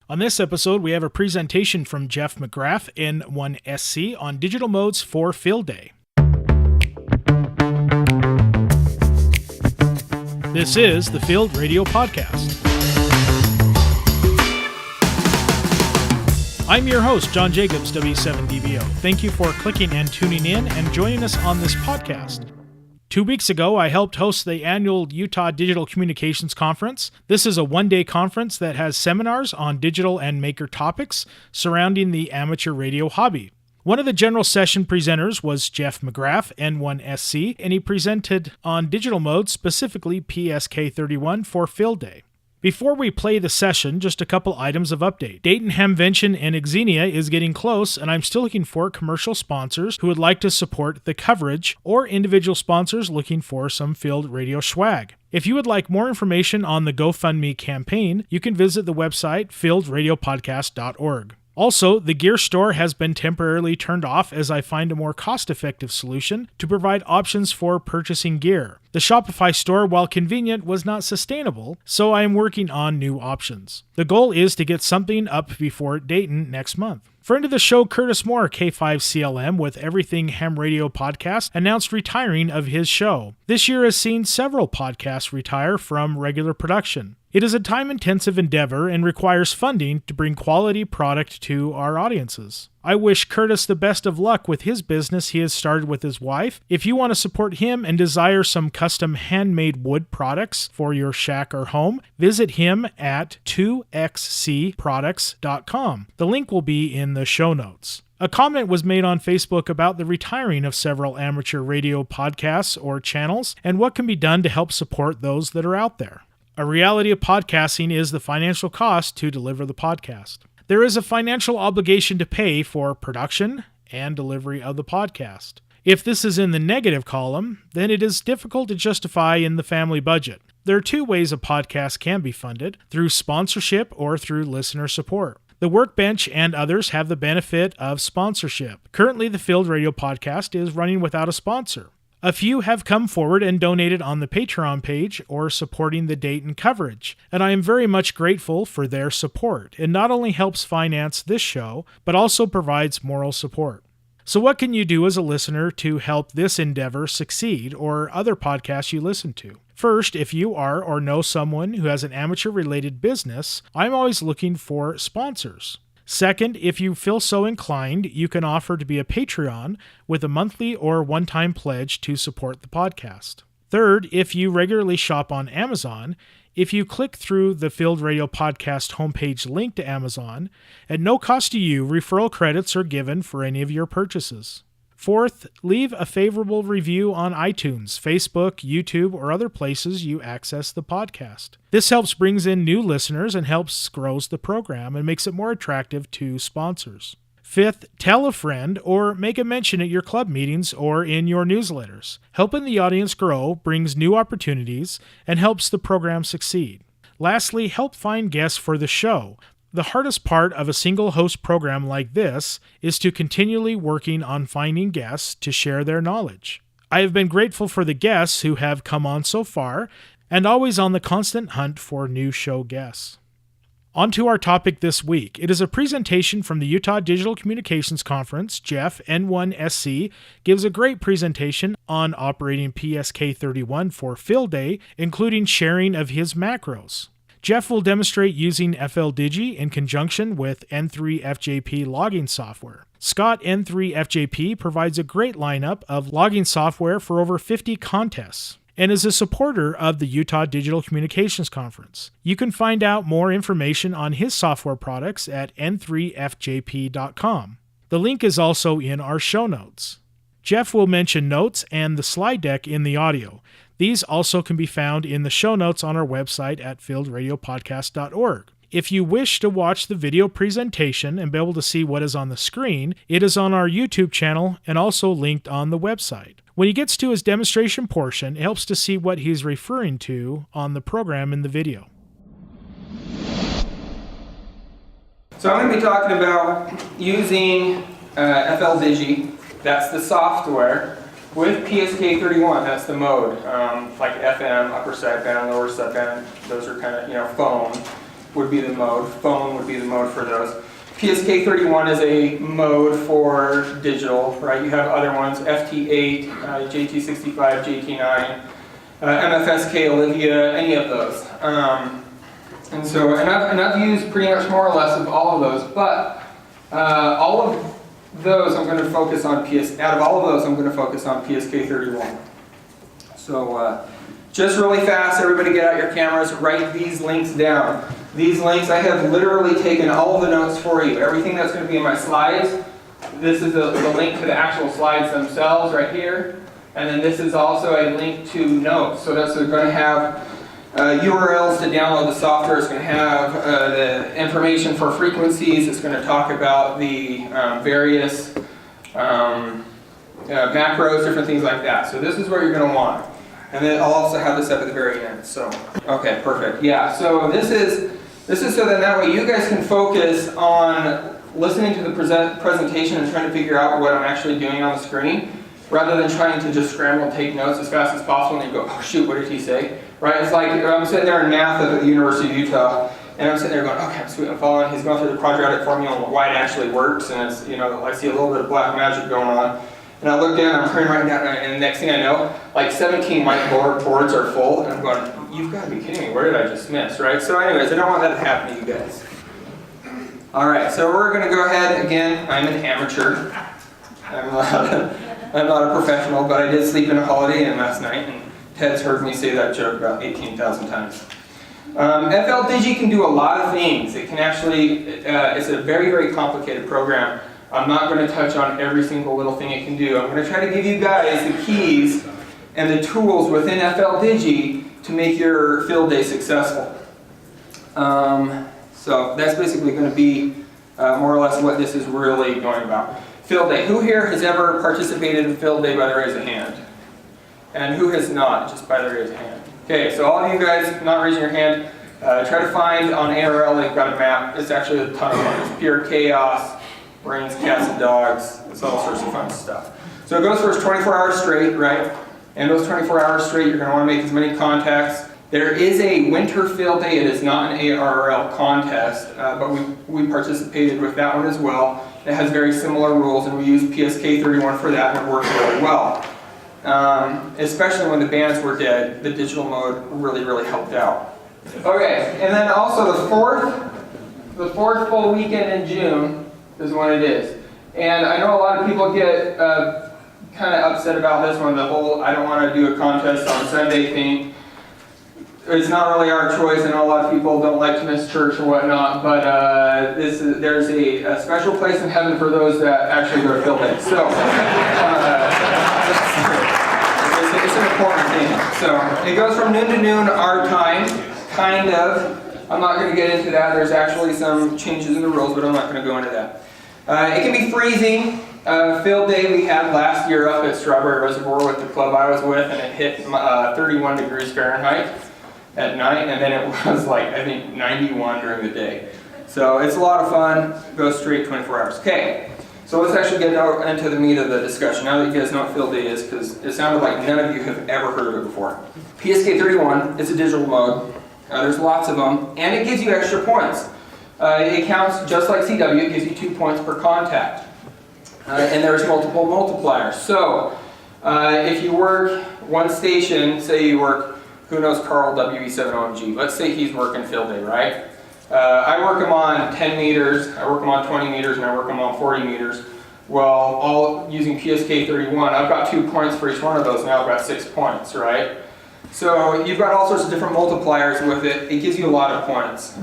On this episode, we have a presentation from Jeff McGrath N1SC on digital modes for Field Day. This is the Field Radio Podcast. I'm your host, John Jacobs, W7DBO. Thank you for clicking and tuning in and joining us on this podcast. 2 weeks ago, I helped host the annual Utah Digital Communications Conference. This is a one-day conference that has seminars on digital and maker topics surrounding the amateur radio hobby. One of the general session presenters was Jeff McGrath N1SC, and he presented on digital modes, specifically PSK31 for Field Day. Before we play the session, just a couple items of update. Dayton Hamvention and Xenia is getting close, and I'm still looking for commercial sponsors who would like to support the coverage, or individual sponsors looking for some field radio swag. If you would like more information on the GoFund Me campaign, you can visit the website fieldradiopodcast.org. Also, the gear store has been temporarily turned off as I find a more cost-effective solution to provide options for purchasing gear. The Shopify store, while convenient, was not sustainable, so I am working on new options. The goal is to get something up before Dayton next month. Friend of the show, Curtis Moore, K5CLM with Everything Ham Radio Podcast, announced retiring of his show. This year has seen several podcasts retire from regular production. It is a time-intensive endeavor and requires funding to bring quality product to our audiences. I wish Curtis the best of luck with his business he has started with his wife. If you want to support him and desire some custom handmade wood products for your shack or home, visit him at 2xcproducts.com. The link will be in the show notes. A comment was made on Facebook about the retiring of several amateur radio podcasts or channels and what can be done to help support those that are out there. A reality of podcasting is the financial cost to deliver the podcast. There is a financial obligation to pay for production and delivery of the podcast. If this is in the negative column, then it is difficult to justify in the family budget. There are two ways a podcast can be funded, through sponsorship or through listener support. The Workbench and others have the benefit of sponsorship. Currently, the Field Radio Podcast is running without a sponsor. A few have come forward and donated on the Patreon page or supporting the Dayton coverage, and I am very much grateful for their support. It not only helps finance this show, but also provides moral support. So what can you do as a listener to help this endeavor succeed or other podcasts you listen to? First, if you are or know someone who has an amateur-related business, I'm always looking for sponsors. Second, if you feel so inclined, you can offer to be a Patreon with a monthly or one-time pledge to support the podcast. Third, if you regularly shop on Amazon, if you click through the Field Radio Podcast homepage link to Amazon, at no cost to you, referral credits are given for any of your purchases. Fourth, leave a favorable review on iTunes, Facebook, YouTube, or other places you access the podcast. This helps brings in new listeners and helps grows the program and makes it more attractive to sponsors. Fifth, tell a friend or make a mention at your club meetings or in your newsletters. Helping the audience grow brings new opportunities and helps the program succeed. Lastly, help find guests for the show. The hardest part of a single host program like this is to continually working on finding guests to share their knowledge. I have been grateful for the guests who have come on so far and always on the constant hunt for new show guests. On to our topic this week. It is a presentation from the Utah Digital Communications Conference. Jeff N1SC gives a great presentation on operating PSK31 for Field Day, including sharing of his macros. Jeff will demonstrate using FLDIGI in conjunction with N3FJP logging software. Scott N3FJP provides a great lineup of logging software for over 50 contests and is a supporter of the Utah Digital Communications Conference. You can find out more information on his software products at n3fjp.com. The link is also in our show notes. Jeff will mention notes and the slide deck in the audio. These also can be found in the show notes on our website at fieldradiopodcast.org. If you wish to watch the video presentation and be able to see what is on the screen, it is on our YouTube channel and also linked on the website. When he gets to his demonstration portion, it helps to see what he's referring to on the program in the video. So I'm going to be talking about using FLDIGI, that's the software, with PSK31, that's the mode, like FM, upper sideband, lower sideband, those are kind of, phone. would be the mode, phone would be the mode for those. PSK31 is a mode for digital, right? You have other ones, FT8, JT65, JT9, MFSK, Olivia, any of those. And I've used pretty much more or less of all of those, but all of those I'm going to focus on out of all of those I'm going to focus on PSK31. So just really fast, everybody get out your cameras, write these links down. These links, I have literally taken all of the notes for you. Everything that's going to be in my slides, this is the link to the actual slides themselves right here. And then this is also a link to notes. So that's going to have URLs to download the software. It's going to have the information for frequencies. It's going to talk about the various macros, different things like that. So this is what you're going to want. And then I'll also have this up at the very end. So, okay, perfect. Yeah, so this is so that way you guys can focus on listening to the presentation and trying to figure out what I'm actually doing on the screen, rather than trying to just scramble and take notes as fast as possible and you go, oh shoot, what did he say? Right? It's like I'm sitting there in math at the University of Utah, and I'm sitting there going, okay, sweet, I'm following. He's going through the quadratic formula on why it actually works, and it's, you know, I see a little bit of black magic going on. And I look down, I'm turning right down, and the next thing I know, like 17 whiteboards are full, and I'm going, you've got to be kidding me, where did I just miss, right? So anyways, I don't want that to happen to you guys. All right, so we're going to go ahead, again, I'm an amateur. I'm not a professional, but I did sleep in a Holiday Inn last night, and Ted's heard me say that joke about 18,000 times. FLDIGI can do a lot of things. It can actually, it's a very, very complicated program. I'm not going to touch on every single little thing it can do. I'm going to try to give you guys the keys and the tools within FLDIGI to make your field day successful. So that's basically going to be more or less what this is really going about. Field day. Who here has ever participated in field day by the raise of hand? And who has not, just by the raise of hand? Okay, so all of you guys not raising your hand, try to find on ARL, they've got a map. It's actually a ton of fun. It's pure chaos. Brains, cats, and dogs. It's all sorts of fun stuff. So it goes for 24 hours straight, right? And those 24 hours straight, you're going to want to make as many contacts. There is a winter field day. It is not an ARL contest, but we participated with that one as well. It has very similar rules, and we used PSK31 for that, and it worked really well. Especially when the bands were dead, the digital mode really, really helped out. Okay, and then also the fourth full weekend in June is when it is. And I know a lot of people get kind of upset about this one, the whole I don't want to do a contest on Sunday thing. It's not really our choice. I know a lot of people don't like to miss church or whatnot, but there's a special place in heaven for those that actually go to field day. So it's an important thing. So it goes from noon to noon our time, kind of. I'm not going to get into that. There's actually some changes in the rules, but I'm not going to go into that. It can be freezing. Field day we had last year up at Strawberry Reservoir with the club I was with, and it hit 31 degrees Fahrenheit at night, and then it was like, I think, 91 during the day. So it's a lot of fun. Goes straight 24 hours. Okay, so let's actually get into the meat of the discussion now that you guys know what field day is, because it sounded like none of you have ever heard of it before. PSK31 is a digital mode. There's lots of them, and it gives you extra points. It counts just like CW, it gives you 2 points per contact. And there's multiple multipliers. So, if you work one station, say you work, who knows Carl WE7OMG, let's say he's working field day, right? I work them on 10 meters, I work them on 20 meters, and I work them on 40 meters. Well, all using PSK31, I've got 2 points for each one of those, now I've got 6 points, right? So you've got all sorts of different multipliers with it. It gives you a lot of points,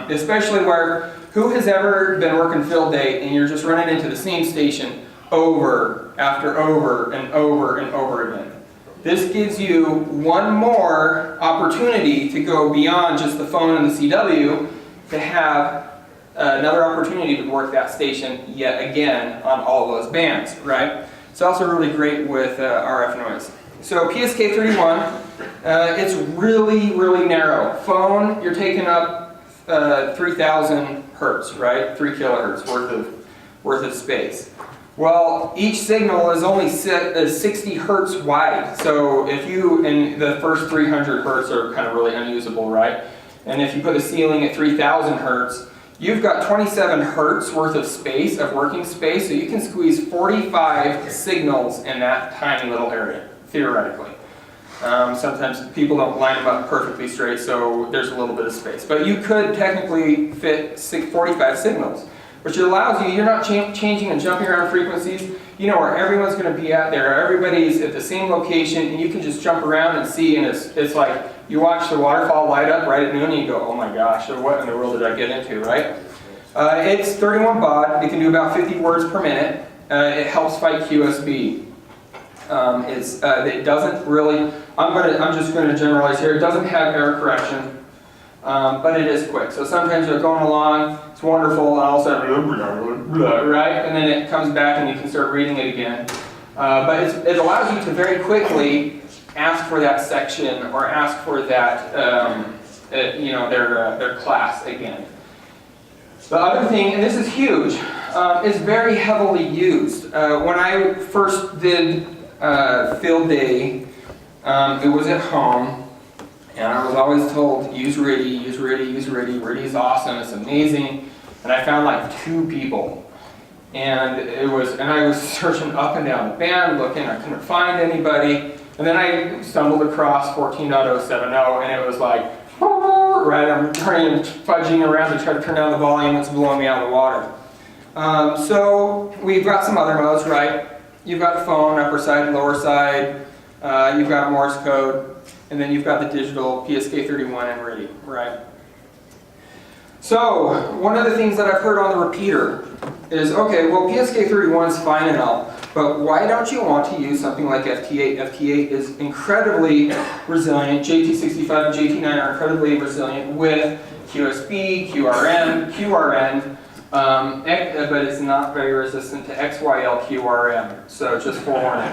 especially where, who has ever been working field day and you're just running into the same station over after over and over and over again? This gives you one more opportunity to go beyond just the phone and the CW to have another opportunity to work that station yet again on all those bands, right? It's also really great with RF noise. So PSK31, it's really, really narrow. Phone, you're taking up 3,000 hertz, right? 3 kilohertz worth of space. Well, each signal is only 60 hertz wide. So if you, and the first 300 hertz are kind of really unusable, right? and if you put the ceiling at 3000 hertz, you've got 27 hertz worth of space, of working space, so you can squeeze 45 signals in that tiny little area, theoretically. Sometimes people don't line them up perfectly straight, so there's a little bit of space. But you could technically fit 45 signals, which allows you, you're not changing and jumping around frequencies. You know where everyone's going to be at there. Everybody's at the same location, and you can just jump around and see, and it's like you watch the waterfall light up right at noon, and you go, oh my gosh, what in the world did I get into, right? It's 31 baud. It can do about 50 words per minute. It helps fight QSB. It doesn't really, I'm just going to generalize here, it doesn't have error correction, but it is quick. So sometimes you're going along, it's wonderful, and all of a sudden, right? And then it comes back and you can start reading it again. But it allows you to very quickly ask for that section or ask for that, their class again. The other thing, and this is huge, is very heavily used. When I first did field day, it was at home, and I was always told, use RIDI, use RIDI, use RIDI. RIDI is awesome, it's amazing. And I found like 2 people. And I was searching up and down the band, looking, I couldn't find anybody. And then I stumbled across 14.070, and it was like, right, I'm turning and fudging around to try to turn down the volume, it's blowing me out of the water. So we've got some other modes, right? You've got phone, upper side, lower side, you've got Morse code, and then you've got the digital PSK31 and RIDI, right? So, one of the things that I've heard on the repeater is, okay, well PSK31 is fine and all, but why don't you want to use something like FT8? FT8 is incredibly resilient, JT65 and JT9 are incredibly resilient with QSB, QRM, QRN, but it's not very resistant to XYL QRM, so just forewarning.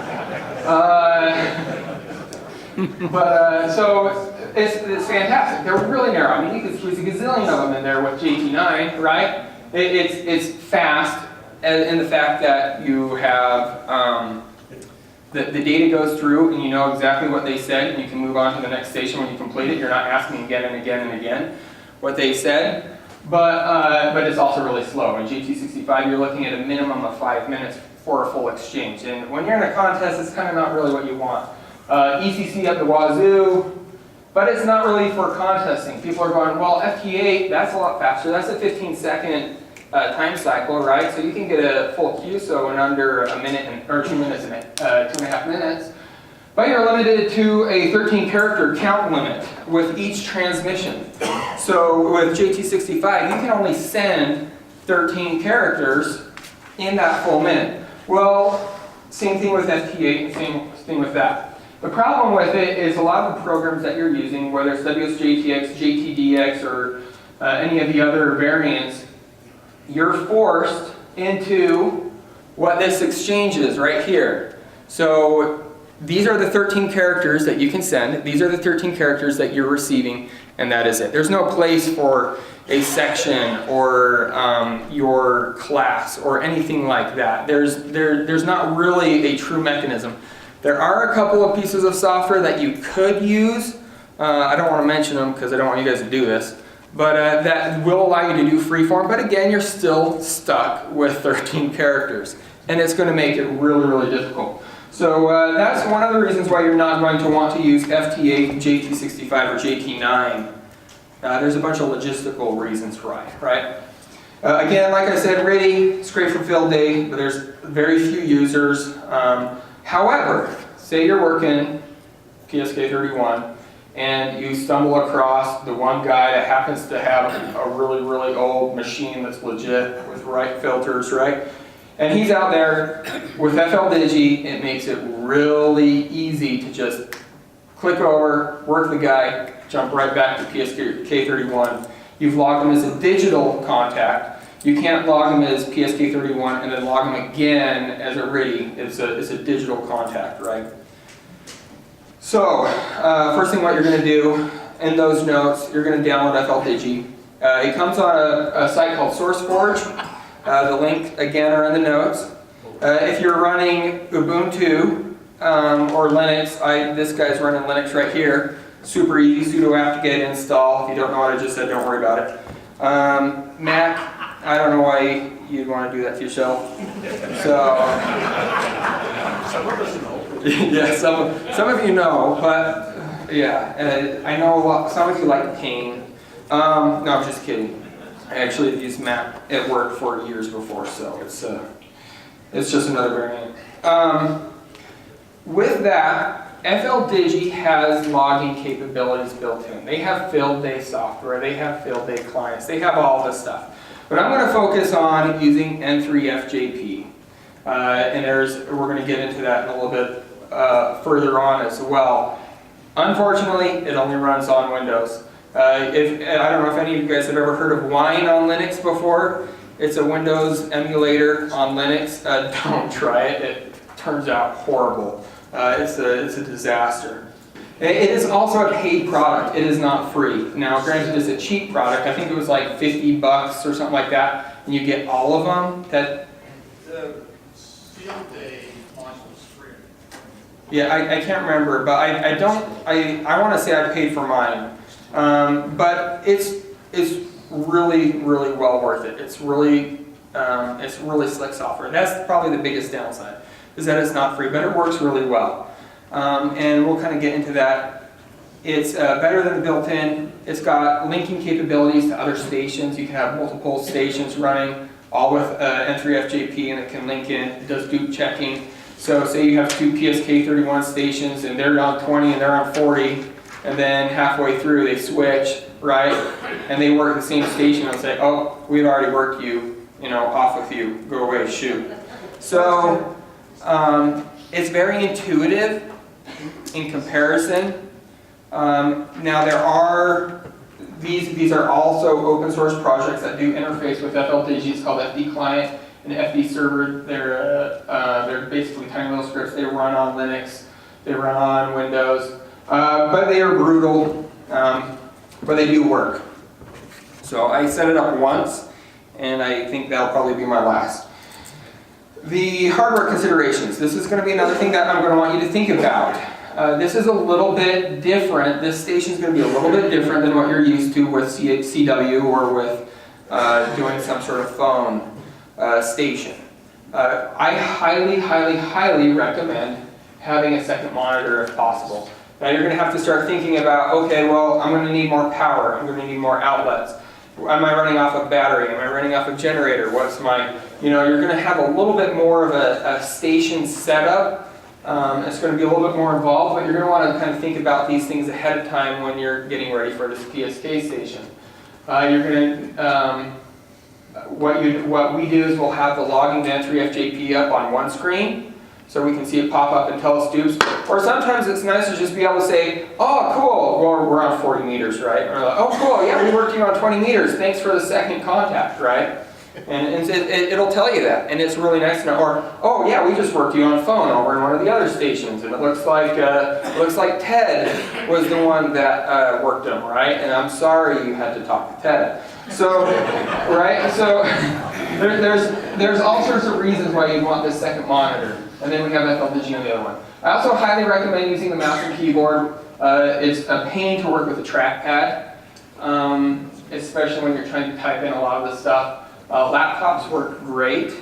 So it's fantastic. They're really narrow. I mean, you could squeeze a gazillion of them in there with JT9, right? It's fast, and the fact that you have the data goes through, and you know exactly what they said, and you can move on to the next station when you complete it. You're not asking again and again and again what they said. But it's also really slow. In GT65, you're looking at a minimum of 5 minutes for a full exchange. And when you're in a contest, it's kind of not really what you want. ECC up the wazoo, but it's not really for contesting. People are going, well, FT8, that's a lot faster. That's a 15-second time cycle, right? So you can get a full QSO in under a minute or 2 minutes, 2.5 minutes. But you're limited to a 13-character count limit with each transmission. So with JT65, you can only send 13 characters in that full minute. Well, same thing with FT8, same thing with that. The problem with it is a lot of the programs that you're using, whether it's WSJTX, JTDX, or any of the other variants, you're forced into what this exchange is right here. So these are the 13 characters that you can send. These are the 13 characters that you're receiving, and that is it. There's no place for a section or your class or anything like that. There's not really a true mechanism. There are a couple of pieces of software that you could use. I don't want to mention them because I don't want you guys to do this. But that will allow you to do freeform. But again, you're still stuck with 13 characters. And it's going to make it really, really difficult. So that's one of the reasons why you're not going to want to use FT8, JT65, or JT9. There's a bunch of logistical reasons why, right? Again, like I said, RIDI, it's great for field day, but there's very few users. However, say you're working PSK31 and you stumble across the one guy that happens to have a really, really old machine that's legit with right filters, right? And he's out there with FLDIGI. It makes it really easy to just click over, work the guy, jump right back to PSK31. You've logged him as a digital contact. You can't log him as PSK31 and then log him again as a RIDI. It's a digital contact, right? So, first thing what you're going to do in those notes, you're going to download FLDIGI. It comes on a site called SourceForge. The link, again, are in the notes. If you're running Ubuntu or Linux, this guy's running Linux right here. super easy, sudo apt-get install. If you don't know what I just said, don't worry about it. Mac, I don't know why you'd want to do that to yourself. So, Some of us know. yeah, some of you know, but yeah, I know some of you like pain. No, I'm just kidding. I actually have used Mac at work for years before, so it's just another variant. With that, FLDIGI has logging capabilities built in. They have field day software, they have field day clients, they have all this stuff. But I'm going to focus on using N3FJP. And we're going to get into that in a little bit further on as well. Unfortunately, it only runs on Windows. I don't know if any of you guys have ever heard of Wine on Linux before. It's a Windows emulator on Linux. Don't try it. It turns out horrible. It's a disaster. It is also a paid product. It is not free. Now, granted, it's a cheap product. I think it was like $50 or something like that, and you get all of them. The field day module is free. Yeah, I can't remember, but I want to say I paid for mine. But it's really, really well worth it. It's really slick software. That's probably the biggest downside, is that it's not free, but it works really well. And we'll kind of get into that. It's better than the built-in. It's got linking capabilities to other stations. You can have multiple stations running, all with N3FJP, and it can link in. It does dupe checking. So say you have two PSK31 stations, and they're on 20 and they're on 40, and then halfway through they switch, right? And they work the same station and say, oh, we've already worked you, off with you, go away, shoot. So it's very intuitive in comparison. Now there are, these are also open source projects that do interface with FLDIGI. It's called FD Client and FD Server. They're basically tiny little scripts. They run on Linux, they run on Windows, but they are brutal, but they do work. So I set it up once, and I think that'll probably be my last. The hardware considerations. This is going to be another thing that I'm going to want you to think about. This is a little bit different. This station is going to be a little bit different than what you're used to with CW or with doing some sort of phone station. I highly, highly, highly recommend having a second monitor if possible. Now you're going to have to start thinking about, okay, well, I'm going to need more power. I'm going to need more outlets. Am I running off of battery? Am I running off of generator? What's my, you're going to have a little bit more of a station setup. It's going to be a little bit more involved, but you're going to want to kind of think about these things ahead of time when you're getting ready for this PSK station. You're going to, what we do is we'll have the logging to N3FJP up on one screen, so we can see it pop up and tell us dupes. Or sometimes it's nice to just be able to say, oh, cool, well, we're on 40 meters, right? Or like, oh, cool, yeah, we worked you on 20 meters. Thanks for the second contact, right? And it'll tell you that, and it's really nice to know. Or, oh, yeah, we just worked you on phone over in one of the other stations, and it looks like Ted was the one that worked them, right? And I'm sorry you had to talk to Ted. So, right? So there's all sorts of reasons why you'd want this second monitor. And then we have FLDIGI on the other one. I also highly recommend using the mouse and keyboard. It's a pain to work with a trackpad, especially when you're trying to type in a lot of the stuff. Laptops work great,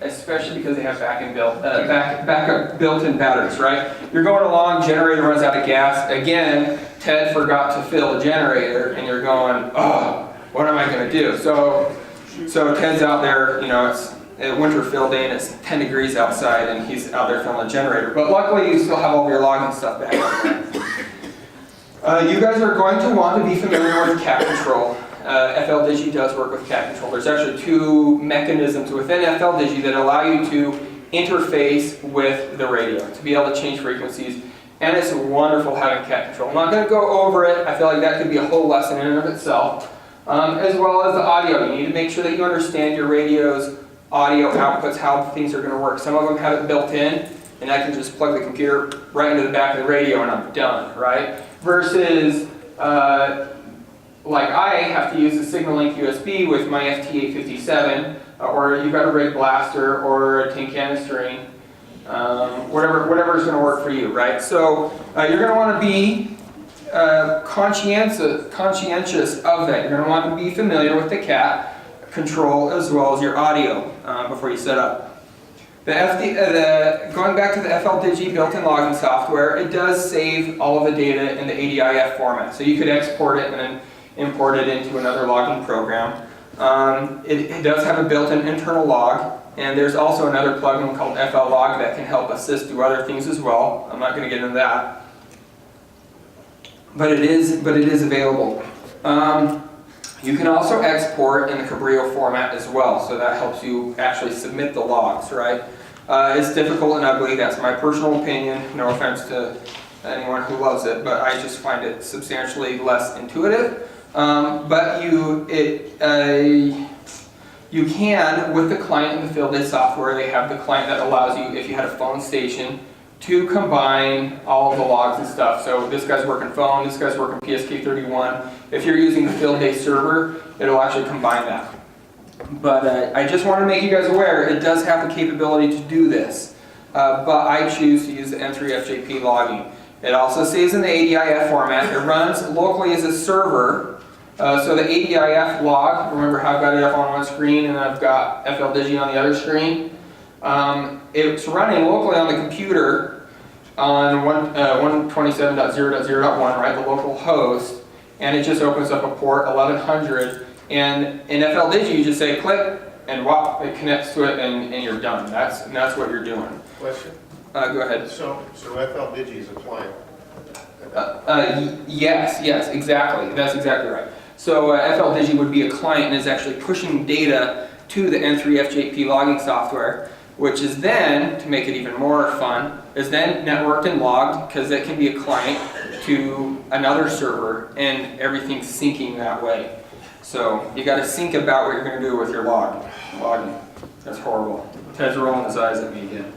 especially because they have backup built-in batteries, right? You're going along, generator runs out of gas. Again, Ted forgot to fill the generator, and you're going, oh, what am I going to do? So Ted's out there, it's a winter fill day and it's 10 degrees outside and he's out there filling the generator. But luckily you still have all your logging stuff back there. You guys are going to want to be familiar with cat control. FLDIGI does work with cat control. There's actually two mechanisms within FLDIGI that allow you to interface with the radio, to be able to change frequencies. And it's wonderful having cat control. I'm not going to go over it. I feel like that could be a whole lesson in and of itself. As well as the audio. You need to make sure that you understand your radio's audio outputs, how things are going to work. Some of them have it built in, and I can just plug the computer right into the back of the radio and I'm done, right? Versus, like I have to use the Signal Link USB with my FT857, or you've got a rig blaster or a tin canistering, whatever is going to work for you, right? So you're going to want to be conscientious of that. You're going to want to be familiar with the cat control as well as your audio before you set up. Going back to the FLDIGI built-in logging software, it does save all of the data in the ADIF format. So you could export it and then import it into another logging program. It does have a built-in internal log, and there's also another plugin called FLDIGI that can help assist do other things as well. I'm not going to get into that. But it is available. You can also export in the Cabrillo format as well, so that helps you actually submit the logs, right? It's difficult and ugly, that's my personal opinion, no offense to anyone who loves it, but I just find it substantially less intuitive. But you can, with the client in the FLDIGI software, they have the client that allows you, if you had a phone station, to combine all of the logs and stuff. So this guy's working phone, this guy's working PSK31. If you're using the FLDIGI server, it'll actually combine that. But I just want to make you guys aware, it does have the capability to do this. But I choose to use the N3FJP logging. It also saves in the ADIF format. It runs locally as a server. So the ADIF log, remember how I've got it up on one screen and I've got FLDIGI on the other screen? It's running locally on the computer on 127.0.0.1, right, the local host, and it just opens up a port 1100. And in FLDIGI, you just say click, and wow, it connects to it, and you're done. That's what you're doing. Question? Go ahead. So FLDIGI is a client? Yes, exactly. That's exactly right. So FLDIGI would be a client and is actually pushing data to the N3FJP logging software, which is then, to make it even more fun, is then networked and logged, because it can be a client to another server, and everything's syncing that way. So you got to think about what you're going to do with your logging. That's horrible. Ted's rolling his eyes at me again.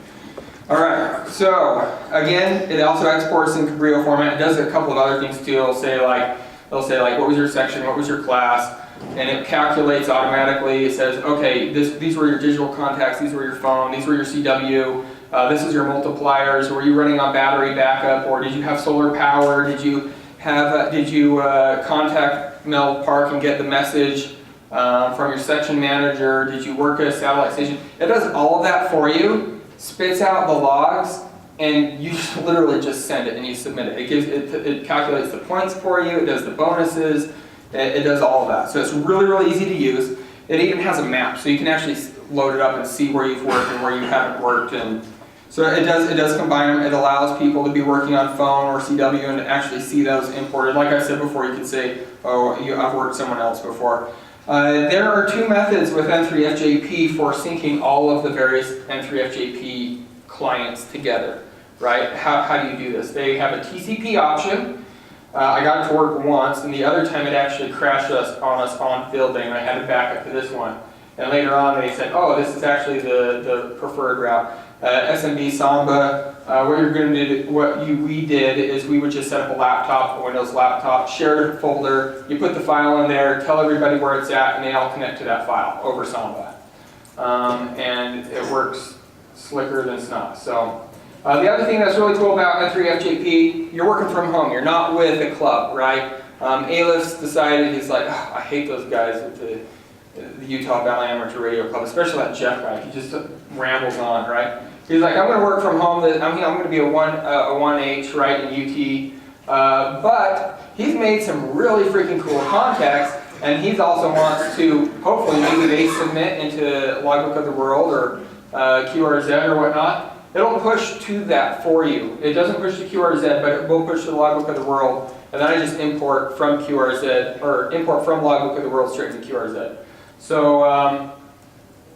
All right, so again, it also exports in Cabrillo format. It does a couple of other things too. It'll say like, what was your section, what was your class, and it calculates automatically. It says, okay, these were your digital contacts, these were your phone, these were your CW, this is your multipliers. Were you running on battery backup, or did you have solar power? Did you have contact Mel Park and get the message from your section manager? Did you work at a satellite station? It does all of that for you, spits out the logs, and you literally just send it and you submit it. It calculates the points for you. It does the bonuses. It does all of that. So it's really, really easy to use. It even has a map, so you can actually load it up and see where you've worked and where you haven't worked. And so it does combine them. It allows people to be working on phone or CW and to actually see those imported. Like I said before, you could say, oh, I've worked someone else before. There are two methods with N3FJP for syncing all of the various N3FJP clients together, right? How do you do this? They have a TCP option. I got it to work once, and the other time it actually crashed on us on field day, and I had to back up to this one. And later on they said, oh, this is actually the preferred route. SMB Samba, we did is we would just set up a laptop, a Windows laptop, share a folder, you put the file in there, tell everybody where it's at, and they all connect to that file over Samba. And it works slicker than snot. So. The other thing that's really cool about N3FJP, you're working from home. You're not with a club, right? Alif's decided, he's like, oh, I hate those guys with the Utah Valley Amateur Radio Club, especially that Jeff guy. He just rambles on, right? He's like, I'm going to work from home. I'm going to be a 1H, right, in UT. But he's made some really freaking cool contacts, and he also wants to, hopefully, maybe they submit into Logbook of the World or QRZ or whatnot. It'll push to that for you. It doesn't push to QRZ, but it will push to the Logbook of the World, and then I just import from QRZ, or import from Logbook of the World straight to QRZ. So,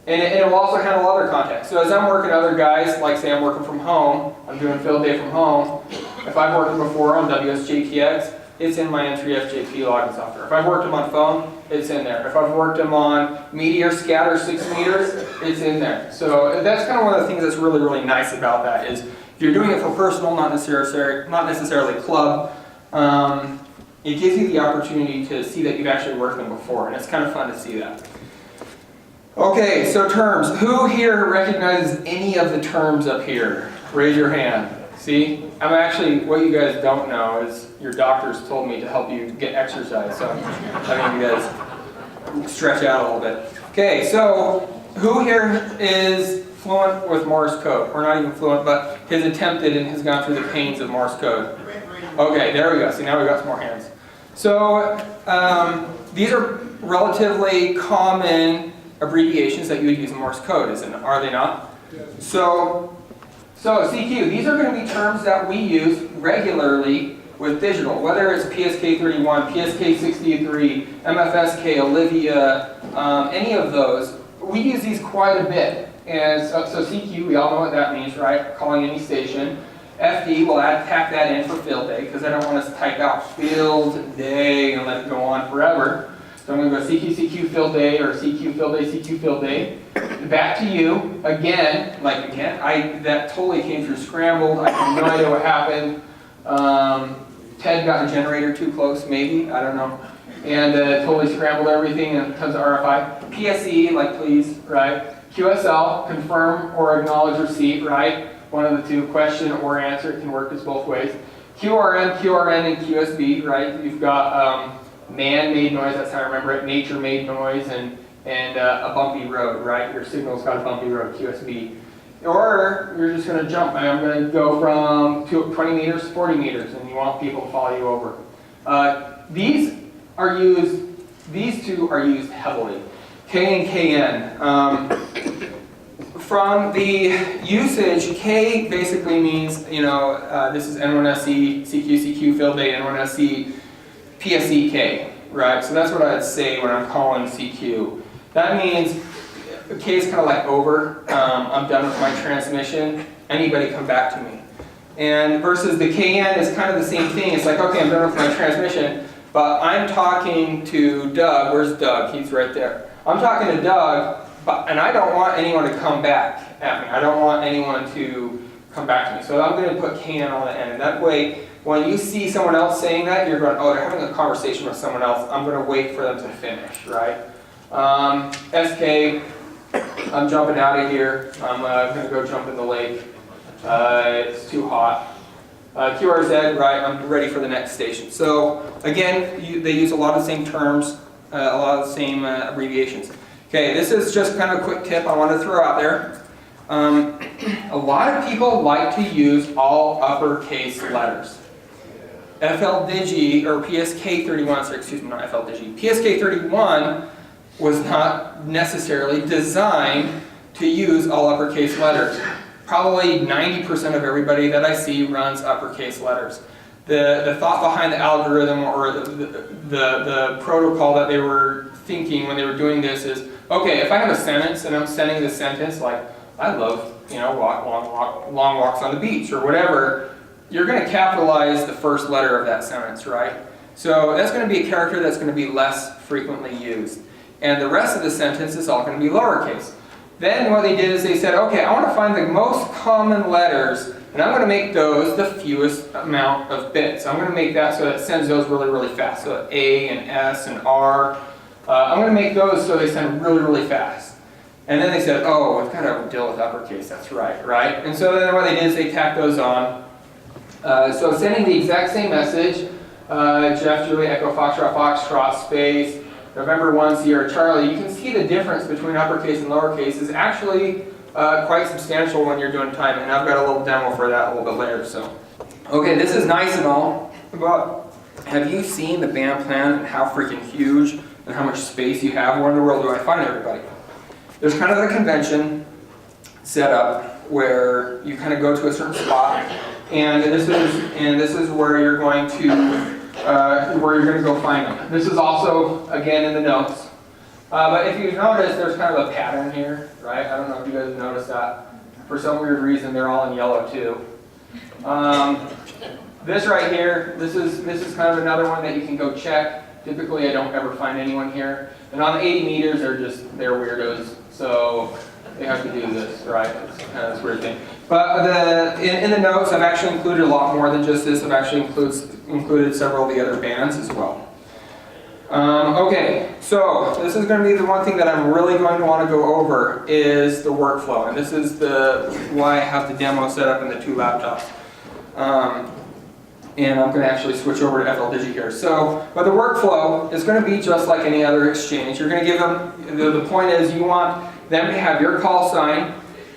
and it will also handle other contacts. So as I'm working other guys, like say I'm working from home, I'm doing field day from home, if I've worked them before on WSJTX, it's in my N3FJP logging software. If I've worked them on phone, it's in there. If I've worked them on Meteor Scatter 6 meters, it's in there. So that's kind of one of the things that's really, really nice about that is if you're doing it for personal, not necessarily club, it gives you the opportunity to see that you've actually worked them before, and it's kind of fun to see that. Okay, so terms. Who here recognizes any of the terms up here? Raise your hand. See, I'm actually, what you guys don't know is your doctors told me to help you get exercise, so I'm having you guys stretch out a little bit. Okay, so who here is fluent with Morse code? Or not even fluent, but has attempted and has gone through the pains of Morse code? Okay, there we go. See, now we've got some more hands. So these are relatively common abbreviations that you would use in Morse code, are they not? So CQ, these are going to be terms that we use regularly with digital, whether it's PSK31, PSK63, MFSK, Olivia, any of those. We use these quite a bit. And so CQ, we all know what that means, right? Calling any station. FD, we'll tack that in for field day, because I don't want us to type out field day and let it go on forever. So I'm going to go CQ, CQ, field day, or CQ, field day, CQ, field day. Back to you, again, that totally came through scrambled. I have no idea what happened. Ted got a generator too close, maybe, I don't know. And totally scrambled everything and tons of RFI. PSE, like please, right? QSL, confirm or acknowledge receipt, right? One of the two, question or answer, it can work as both ways. QRM, QRN, and QSB, right? You've got man-made noise, that's how I remember it, nature-made noise, and a bumpy road, right? Your signal's got a bumpy road, QSB. Or you're just going to jump, and I'm going to go from 20 meters to 40 meters, and you want people to follow you over. These two are used heavily. K and KN. From the usage, K basically means, this is N1SC, CQ, CQ, field day, N1SC, PSEK, right? So that's what I'd say when I'm calling CQ. That means K is kind of like over, I'm done with my transmission, anybody come back to me. And versus the KN is kind of the same thing, it's like, okay, I'm done with my transmission, but I'm talking to Doug, where's Doug? He's right there. I'm talking to Doug, and I don't want anyone to come back at me. I don't want anyone to come back to me. So I'm going to put KN on the end. And that way, when you see someone else saying that, you're going, oh, they're having a conversation with someone else. I'm going to wait for them to finish, right? SK, I'm jumping out of here. I'm going to go jump in the lake. It's too hot. QRZ, right, I'm ready for the next station. So again, they use a lot of the same terms, a lot of the same abbreviations. Okay, this is just kind of a quick tip I want to throw out there. A lot of people like to use all uppercase letters. FLDIGI, or PSK31, sorry, excuse me, not FLDIGI, PSK31 was not necessarily designed to use all uppercase letters. Probably 90% of everybody that I see runs uppercase letters. The thought behind the algorithm or the protocol that they were thinking when they were doing this is, okay, if I have a sentence and I'm sending this sentence like, I love, long walks on the beach or whatever, you're going to capitalize the first letter of that sentence, right? So that's going to be a character that's going to be less frequently used. And the rest of the sentence is all going to be lowercase. Then what they did is they said, okay, I want to find the most common letters, and I'm going to make those the fewest amount of bits. I'm going to make that so that it sends those really, really fast. So A and S and R. I'm going to make those so they send really, really fast. And then they said, oh, we've got to deal with uppercase. That's right? And so then what they did is they tacked those on. So sending the exact same message, Jeff, Julie, Echo, Foxtrot, space, November 1, Sierra, Charlie, you can see the difference between uppercase and lowercase is actually quite substantial when you're doing time, and I've got a little demo for that a little bit later. So, okay, this is nice and all, but have you seen the band plan and how freaking huge and how much space you have? Where in the world do I find everybody? There's kind of a convention set up where you kind of go to a certain spot, and this is where you're going to go find them. This is also, again, in the notes. But if you notice, there's kind of a pattern here, right? I don't know if you guys have noticed that. For some weird reason, they're all in yellow too. This right here, this is kind of another one that you can go check. Typically, I don't ever find anyone here. And on the 80 meters, they're weirdos, so they have to do this, right? It's kind of this weird thing. But in the notes, I've actually included a lot more than just this. I've actually included several of the other bands as well. Okay, so this is going to be the one thing that I'm really going to want to go over is the workflow. And this is why I have the demo set up in the two laptops. And I'm going to actually switch over to FLDIGI here. So, but the workflow is going to be just like any other exchange. You're going to give them, the point is you want them to have your call sign,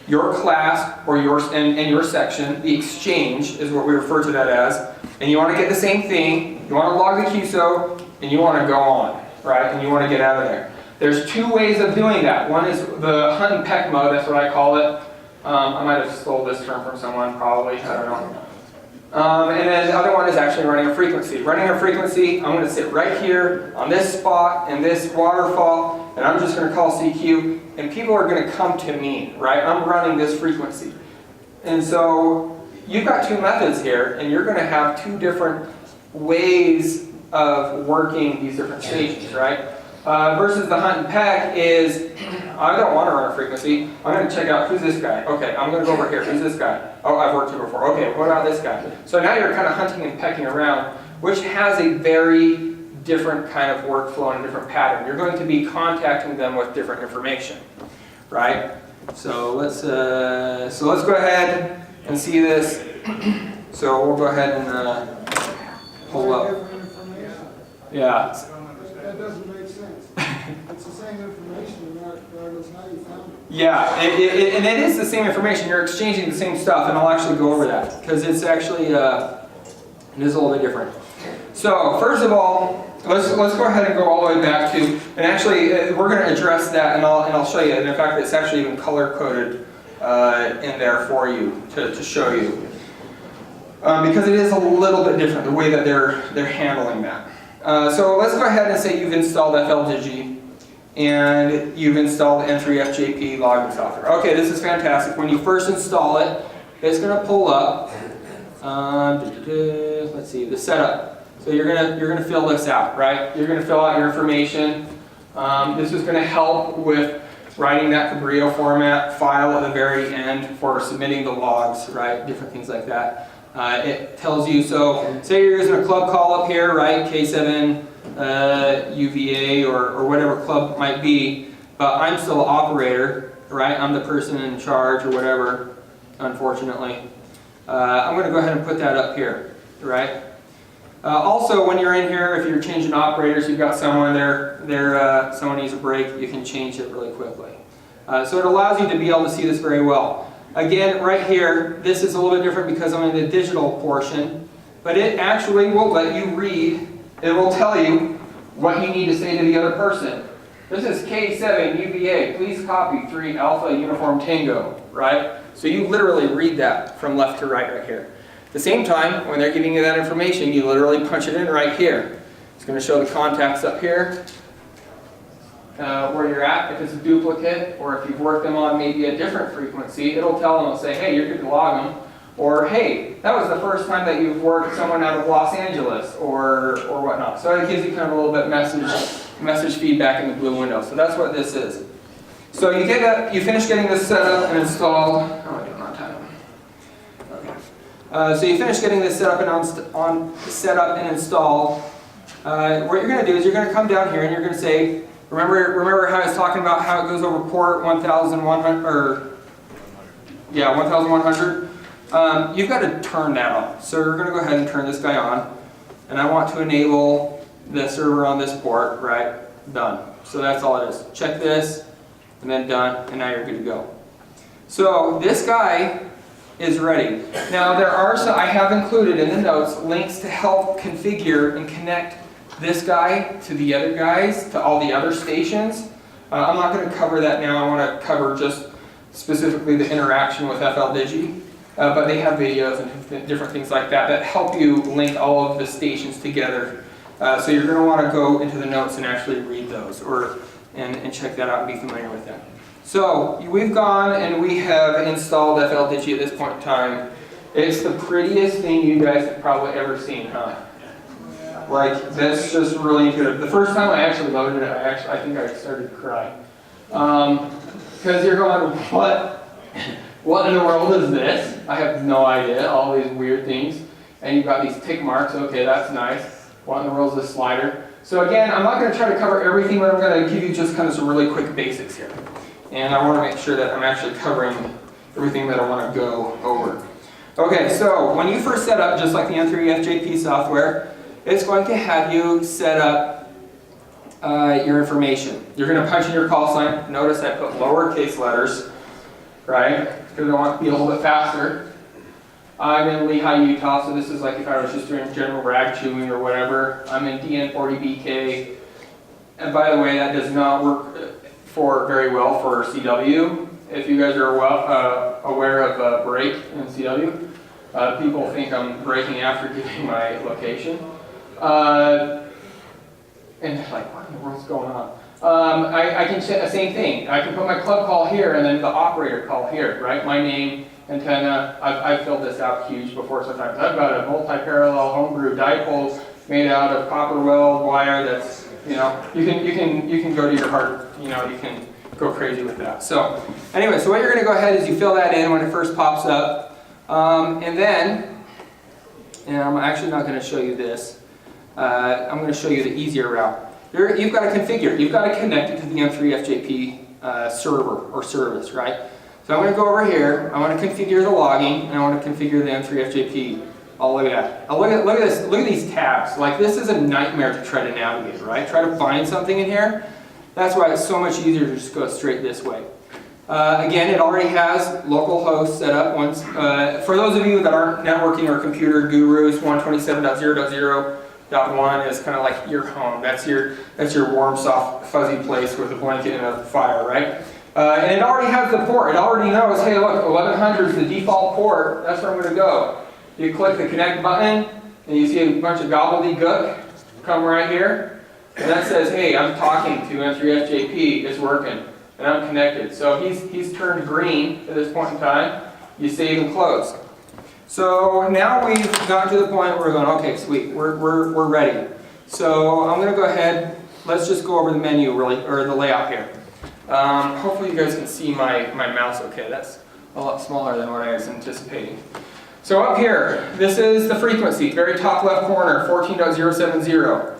your class, or and your section. The exchange is what we refer to that as. And you want to get the same thing. You want to log the QSO, and you want to go on, right? And you want to get out of there. There's two ways of doing that. One is the hunt and peck mode, that's what I call it. I might have stole this term from someone, probably, I don't know. And then the other one is actually running a frequency. Running a frequency, I'm going to sit right here on this spot in this waterfall, and I'm just going to call CQ, and people are going to come to me, right? I'm running this frequency. And so you've got two methods here, and you're going to have two different ways of working these different stations, right? Versus the hunt and peck is, I don't want to run a frequency. I'm going to check out, who's this guy? Okay, I'm going to go over here. Who's this guy? Oh, I've worked here before. Okay, what about this guy? So now you're kind of hunting and pecking around, which has a very different kind of workflow and a different pattern. You're going to be contacting them with different information, right? So let's go ahead and see this. So we'll go ahead and pull up. Yeah. That doesn't make sense. It's the same information regardless how you found it. Yeah, and it is the same information. You're exchanging the same stuff, and I'll actually go over that because it's actually it is a little bit different. So first of all, let's go ahead and go all the way back to, and actually we're going to address that, and I'll show you. And in fact, it's actually even color coded in there for you to show you because it is a little bit different the way that they're handling that. So let's go ahead and say you've installed FLDIGI and you've installed N3FJP logging software. Okay, this is fantastic. When you first install it, it's going to pull up. Let's see, the setup. So you're gonna fill this out, right? You're gonna fill out your information. This is going to help with writing that Cabrillo format file at the very end for submitting the logs, right? Different things like that. It tells you, so say you're using a club call up here, right? K7 UVA or whatever club might be, but I'm still the operator, right? I'm the person in charge or whatever, unfortunately. I'm going to go ahead and put that up here, right? Also, when you're in here, if you're changing operators, you've got someone there, someone needs a break, you can change it really quickly. So it allows you to be able to see this very well. Again, right here, this is a little bit different because I'm in the digital portion, but it actually will let you read. It will tell you what you need to say to the other person. This is K7 UVA, please copy 3 Alpha Uniform Tango, right? So you literally read that from left to right here. At the same time, when they're giving you that information, you literally punch it in right here. It's going to show the contacts up here. Where you're at, if it's a duplicate, or if you've worked them on maybe a different frequency, it'll tell them, it'll say, hey, you're good to log them, or hey, that was the first time that you've worked someone out of Los Angeles, or whatnot. So it gives you kind of a little bit message feedback in the blue window. So that's what this is. So you get that, you finish getting this set up and installed. Oh, I don't have time. Okay. So you finish getting this set up and installed. What you're going to do is you're going to come down here and you're going to say, Remember how I was talking about how it goes over port 1100, or yeah, 1100? You've got to turn that on. So we're going to go ahead and turn this guy on. And I want to enable the server on this port, right? Done. So that's all it is. Check this, and then done, and now you're good to go. So this guy is ready. Now there are some, I have included in the notes links to help configure and connect this guy to the other guys, to all the other stations. I'm not going to cover that now. I want to cover just specifically the interaction with FLDIGI. But they have videos and different things like that that help you link all of the stations together. So you're going to want to go into the notes and actually read those and check that out and be familiar with them. So we've gone and we have installed FLDIGI at this point in time. It's the prettiest thing you guys have probably ever seen, huh? Like, that's just really good. The first time I actually loaded it, I think I started to cry. Because you're going, what in the world is this? I have no idea, all these weird things. And you've got these tick marks, okay, that's nice. What in the world is this slider? So again, I'm not going to try to cover everything, but I'm going to give you just kind of some really quick basics here. And I want to make sure that I'm actually covering everything that I want to go over. Okay, so when you first set up, just like the M3FJP software, it's going to have you set up your information. You're going to punch in your call sign. Notice I put lowercase letters, right? Because I want to be a little bit faster. I'm in Lehigh, Utah, so this is like if I was just doing general rag chewing or whatever. I'm in DN40BK. And by the way, that does not work very well for CW. If you guys are aware of break in CW, people think I'm breaking after giving my location. And they're like, what in the world's going on? I can set the same thing. I can put my club call here and then the operator call here, right? My name, antenna. I've filled this out huge before sometimes. I've got a multi-parallel homebrew dipole made out of copper weld wire that's, you know, you can go to your heart, you know, you can go crazy with that. So anyway, so what you're going to go ahead is you fill that in when it first pops up. And then, and I'm actually not going to show you this. I'm going to show you the easier route. You've got to configure. You've got to connect it to the M3FJP server or service, right? So I'm going to go over here. I want to configure the logging, and I want to configure the M3FJP. Oh, look at that. Oh, look at this. Look at these tabs. Like, this is a nightmare to try to navigate, right? Try to find something in here. That's why it's so much easier to just go straight this way. Again, it already has localhost set up. Once, for those of you that aren't networking or computer gurus, 127.0.0.1 is kind of like your home. That's your warm, soft, fuzzy place with a blanket and a fire, right? And it already has the port. It already knows, hey, look, 1100 is the default port. That's where I'm going to go. You click the connect button, and you see a bunch of gobbledygook come right here. And that says, hey, I'm talking to M3FJP. It's working. And I'm connected. So he's turned green at this point in time. You save and close. So now we've gotten to the point where we're going, okay, sweet, we're ready. So I'm going to go ahead, let's just go over the menu really, or the layout here. Hopefully you guys can see my mouse okay. That's a lot smaller than what I was anticipating. So up here, this is the frequency, very top left corner, 14.070.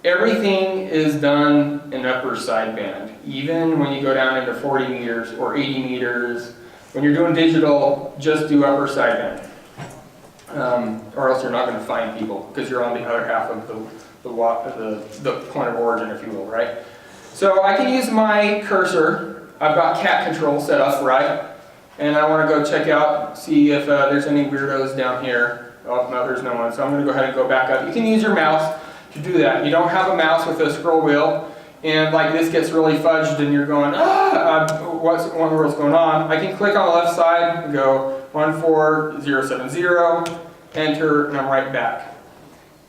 Everything is done in upper sideband, even when you go down into 40 meters or 80 meters. When you're doing digital, just do upper sideband, or else you're not going to find people because you're on the other half of the point of origin, if you will, right? So I can use my cursor. I've got cat control set up, right? And I want to go check out, see if there's any weirdos down here. Oh, no, there's no one. So I'm going to go ahead and go back up. You can use your mouse to do that. You don't have a mouse with a scroll wheel, and like this gets really fudged and you're going, what in the world's going on? I can click on the left side and go 14070, enter, and I'm right back.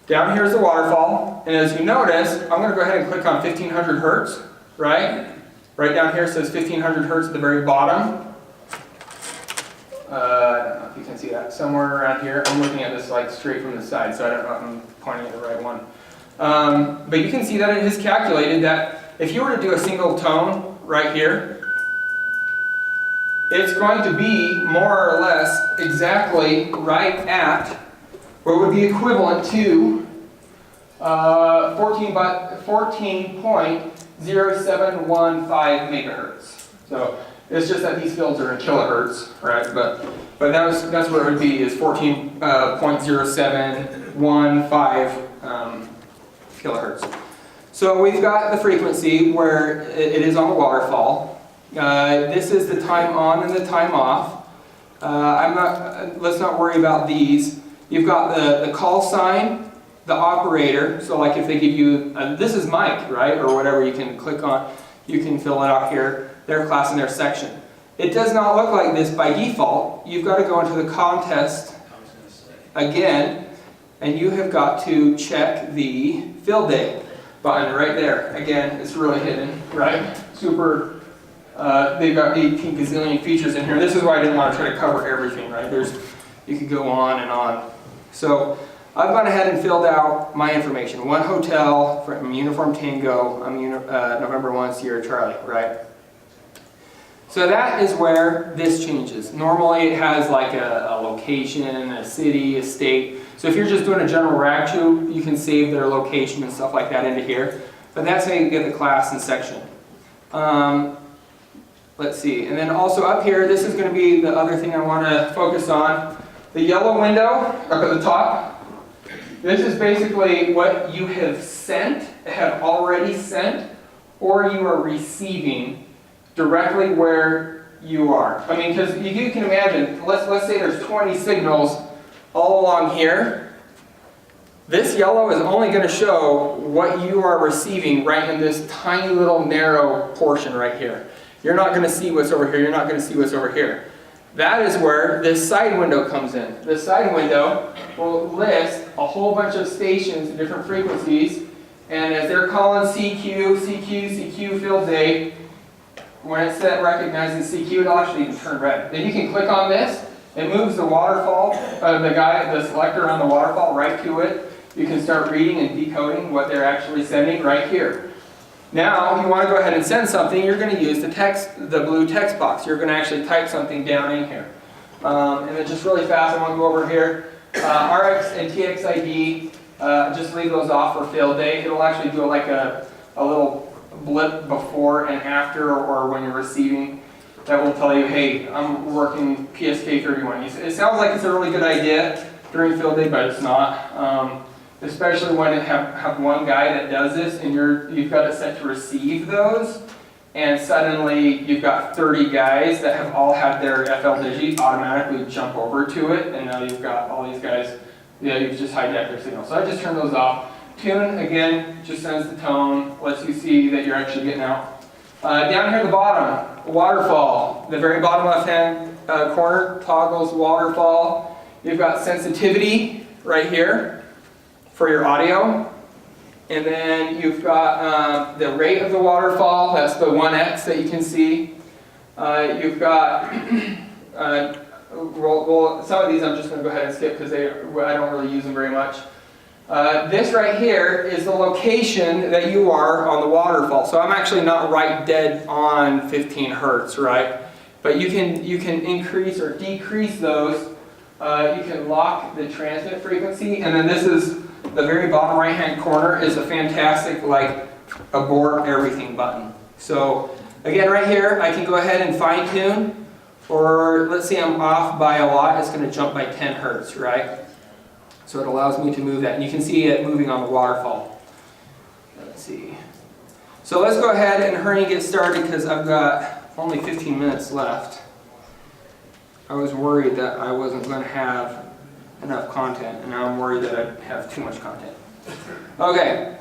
Down here is the waterfall, and as you notice, I'm going to go ahead and click on 1500 hertz, right? Right down here says 1500 hertz at the very bottom. I don't know if you can see that. Somewhere around here. I'm looking at this like straight from the side, so I don't know if I'm pointing at the right one. But you can see that it has calculated that if you were to do a single tone right here, it's going to be more or less exactly right at what would be equivalent to 14.0715 megahertz. So it's just that these fields are in kilohertz, right? But that's where it would be, is 14.0715 kilohertz. So we've got the frequency where it is on the waterfall. This is the time on and the time off. Let's not worry about these. You've got the call sign, the operator. So like if they give you, this is Mike, right? Or whatever you can click on, you can fill it out here. Their class and their section. It does not look like this by default. You've got to go into the contest again, and you have got to check the fill day button right there. Again, it's really hidden, right? Super, they've got 18 gazillion features in here. This is why I didn't want to try to cover everything, right? You could go on and on. So I've gone ahead and filled out my information. One hotel from Uniform Tango, I'm November 1, Sierra Charlie, right? So that is where this changes. Normally it has like a location, a city, a state. So if you're just doing a general rag chew, you can save their location and stuff like that into here. But that's how you get the class and section. let's see. And then also up here, this is going to be the other thing I want to focus on. The yellow window up at the top. This is basically what you have sent, have already sent, or you are receiving directly where you are. I mean, because you can imagine, let's say there's 20 signals all along here. This yellow is only going to show what you are receiving right in this tiny little narrow portion right here. You're not going to see what's over here. You're not going to see what's over here. That is where this side window comes in. This side window will list a whole bunch of stations at different frequencies, and as they're calling CQ, CQ, CQ, field A, when it's set recognizes CQ, it'll actually even turn red. Then you can click on this. It moves the waterfall, the selector on the waterfall right to it. You can start reading and decoding what they're actually sending right here. Now, if you want to go ahead and send something, you're going to use the blue text box. You're going to actually type something down in here. And then just really fast, I want to go over here. RX and TXID, just leave those off for field day. It'll actually do like a little blip before and after, or when you're receiving. That will tell you, hey, I'm working PSK31. It sounds like it's a really good idea during field day, but it's not. Especially when you have one guy that does this and you've got it set to receive those, and suddenly you've got 30 guys that have all had their FLDIGI automatically jump over to it, and now you've got all these guys, you've just hijacked their signal. So I just turn those off. Tune, again, just sends the tone, lets you see that you're actually getting out. Down here at the bottom, waterfall. The very bottom left-hand corner toggles waterfall. You've got sensitivity right here for your audio. And then you've got the rate of the waterfall. That's the 1x that you can see. You've got, well, some of these I'm just going to go ahead and skip because I don't really use them very much. This right here is the location that you are on the waterfall. So I'm actually not right dead on 15 hertz, right? But you can increase or decrease those. You can lock the transmit frequency, and then this is the very bottom right hand corner is a fantastic like abort everything button. So again, right here I can go ahead and fine tune, or let's say I'm off by a lot, it's going to jump by 10 hertz, right? So it allows me to move that, and you can see it moving on the waterfall. Let's see. So let's go ahead and hurry and get started because I've got only 15 minutes left. I was worried that I wasn't going to have enough content, and now I'm worried that I have too much content. Okay,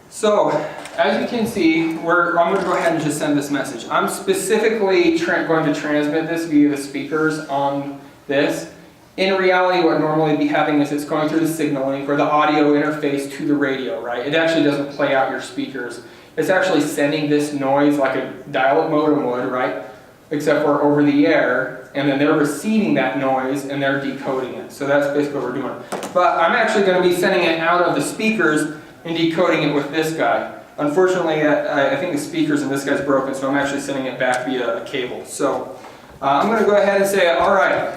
so as you can see, I'm going to go ahead and just send this message. I'm specifically going to transmit this via the speakers on this. In reality, what normally would be happening is it's going through the signaling or the audio interface to the radio, right? It actually doesn't play out your speakers. It's actually sending this noise like a dial-up modem would, right? Except for over the air, and then they're receiving that noise and they're decoding it. So that's basically what we're doing. But I'm actually going to be sending it out of the speakers and decoding it with this guy. Unfortunately, I think the speakers in this guy's broken, so I'm actually sending it back via a cable. So I'm going to go ahead and say, all right,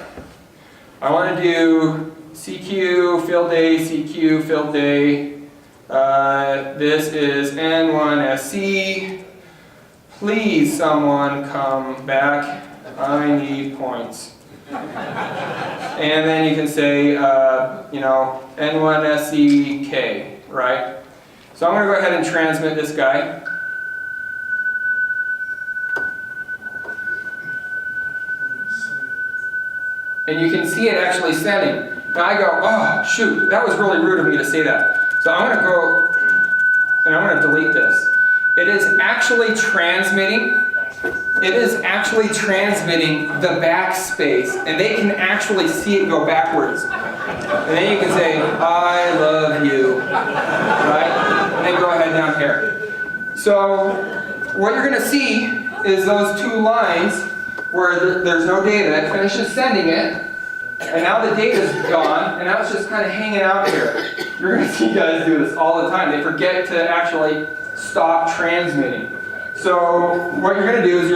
I want to do CQ, field day, CQ, field day. This is N1SC. Please, someone come back. I need points. And then you can say, you know, N1SCK, right? So I'm going to go ahead and transmit this guy. And you can see it actually sending. Now I go, oh, shoot, that was really rude of me to say that. So I'm going to go, and I'm going to delete this. It is actually transmitting. It is actually transmitting the backspace, and they can actually see it go backwards. And then you can say, I love you, right? And then go ahead down here. So what you're going to see is those two lines where there's no data. It finishes sending it, and now the data's gone, and now it's just kind of hanging out here. You're going to see guys do this all the time. They forget to actually stop transmitting. So what you're going to do is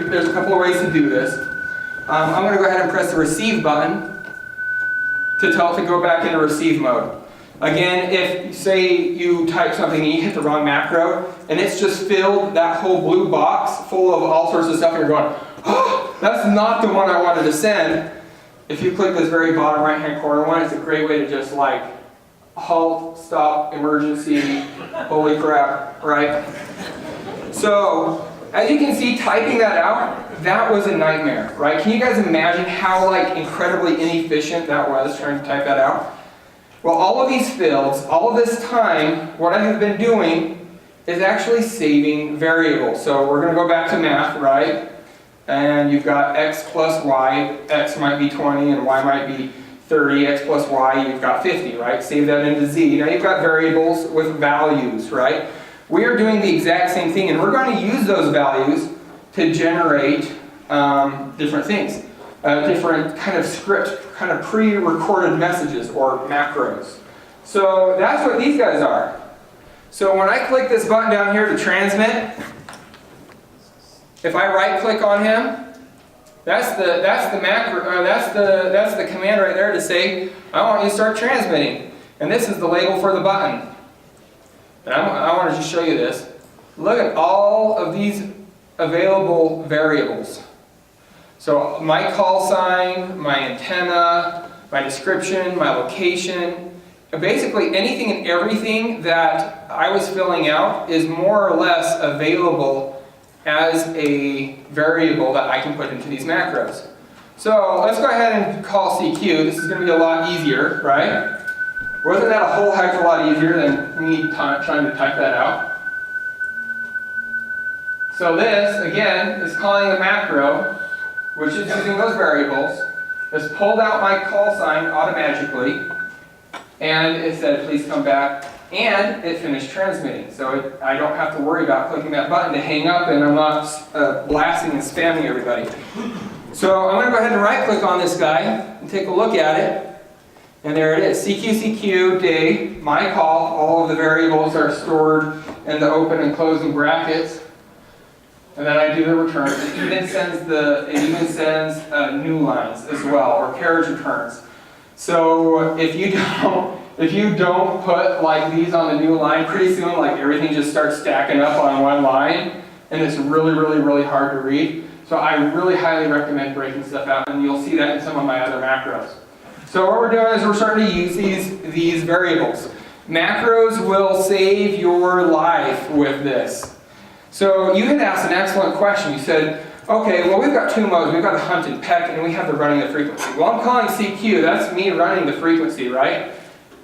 there's a couple of ways to do this. I'm going to go ahead and press the receive button to tell it to go back into receive mode. Again, if say you type something and you hit the wrong macro, and it's just filled that whole blue box full of all sorts of stuff, and you're going, oh, that's not the one I wanted to send. If you click this very bottom right-hand corner one, it's a great way to just like halt, stop, emergency, holy crap, right? So, as you can see, typing that out, that was a nightmare, right? Can you guys imagine how like incredibly inefficient that was trying to type that out? Well, all of these fields, all of this time, what I have been doing is actually saving variables. So we're going to go back to math, right? And you've got x plus y, x might be 20 and y might be 30, x plus y, you've got 50, right? Save that into z. Now you've got variables with values, right? We are doing the exact same thing, and we're going to use those values to generate different things. Different kind of script, kind of pre-recorded messages or macros. So that's what these guys are. So when I click this button down here to transmit, if I right-click on him, that's the macro. That's the command right there to say I want you to start transmitting, and this is the label for the button. And I want to just show you this. Look at all of these available variables. So my call sign, my antenna, my description, my location, basically anything and everything that I was filling out is more or less available as a variable that I can put into these macros. So let's go ahead and call CQ. This is going to be a lot easier, right? Wasn't that a whole heck of a lot easier than me trying to type that out? So this, again, is calling a macro, which is using those variables. It's pulled out my call sign automatically, and it said, please come back, and it finished transmitting. So I don't have to worry about clicking that button to hang up, and I'm not blasting and spamming everybody. So I'm going to go ahead and right-click on this guy and take a look at it. And there it is, CQ, day, my call. All of the variables are stored in the open and closing brackets. And then I do the return. It even sends new lines as well, or carriage returns. So if you don't put like these on the new line, pretty soon like everything just starts stacking up on one line, and it's really, really, really hard to read. So I really highly recommend breaking stuff out, and you'll see that in some of my other macros. So what we're doing is we're starting to use these variables. Macros will save your life with this. So you had asked an excellent question. You said, okay, well we've got two modes. We've got the hunt and peck, and we have the running the frequency. Well, I'm calling CQ. That's me running the frequency, right?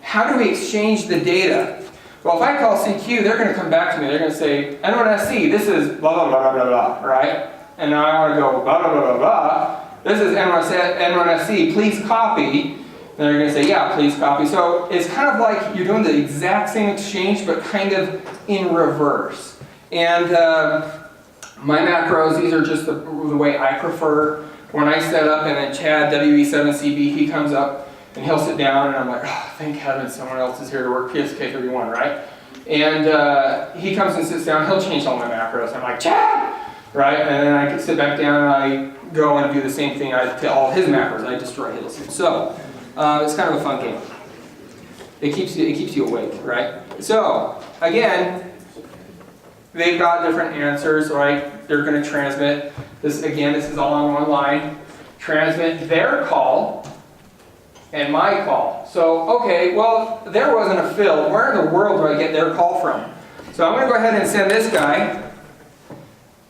How do we exchange the data? Well, if I call CQ, they're going to come back to me. They're going to say, N1SC, this is blah, blah, blah, blah, blah, right? And now I want to go blah, blah, blah, blah, blah. This is N1SC, please copy. And they're going to say, yeah, please copy. So it's kind of like you're doing the exact same exchange, but kind of in reverse. And my macros, these are just the way I prefer. When I set up, and then Chad, WE7CB, he comes up and he'll sit down, and I'm like, oh, thank heaven someone else is here to work PSK31, right? And he comes and sits down, he'll change all my macros. I'm like, Chad! Right? And then I can sit back down and I go and do the same thing to all his macros. I destroy his. So it's kind of a fun game. It keeps you awake, right? So again, they've got different answers, right? They're going to transmit this. Again, this is all on one line. Transmit their call and my call. So okay, well there wasn't a field. Where in the world do I get their call from? So I'm going to go ahead and send this guy.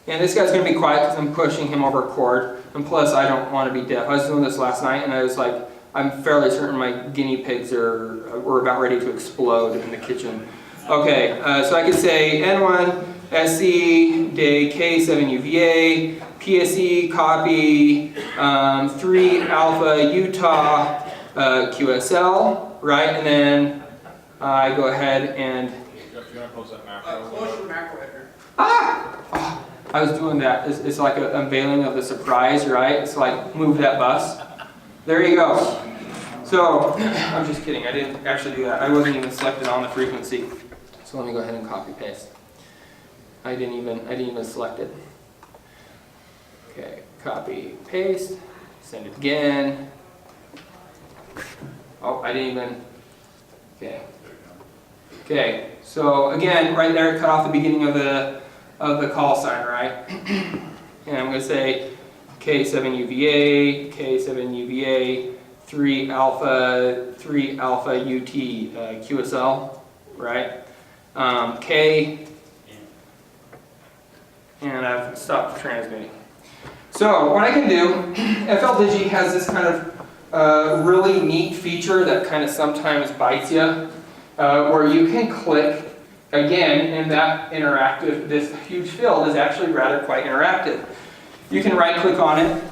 And this guy's going to be quiet because I'm pushing him over a cord. And plus, I don't want to be deaf. I was doing this last night, and I was like, I'm fairly certain my guinea pigs were about ready to explode in the kitchen. Okay, so I could say N1SC, day K7UVA, PSE, copy, 3 Alpha, Utah, QSL, right? And then I go ahead and... You want to close that macro? Close your macro editor. Ah! Oh, I was doing that. It's like an unveiling of the surprise, right? It's like, move that bus. There you go. So, I'm just kidding. I didn't actually do that. I wasn't even selected on the frequency. So let me go ahead and copy paste. I didn't even select it. Okay, copy, paste, send it again. Oh, I didn't even, okay. Okay, so again, right there, it cut off the beginning of the call sign, right? And I'm going to say K7UVA, K7UVA, 3 alpha UT QSL, right? K, and I've stopped transmitting. So what I can do, FLDIGI has this kind of really neat feature that kind of sometimes bites you, where you can click again, and that interactive, this huge field is actually rather quite interactive. You can right click on it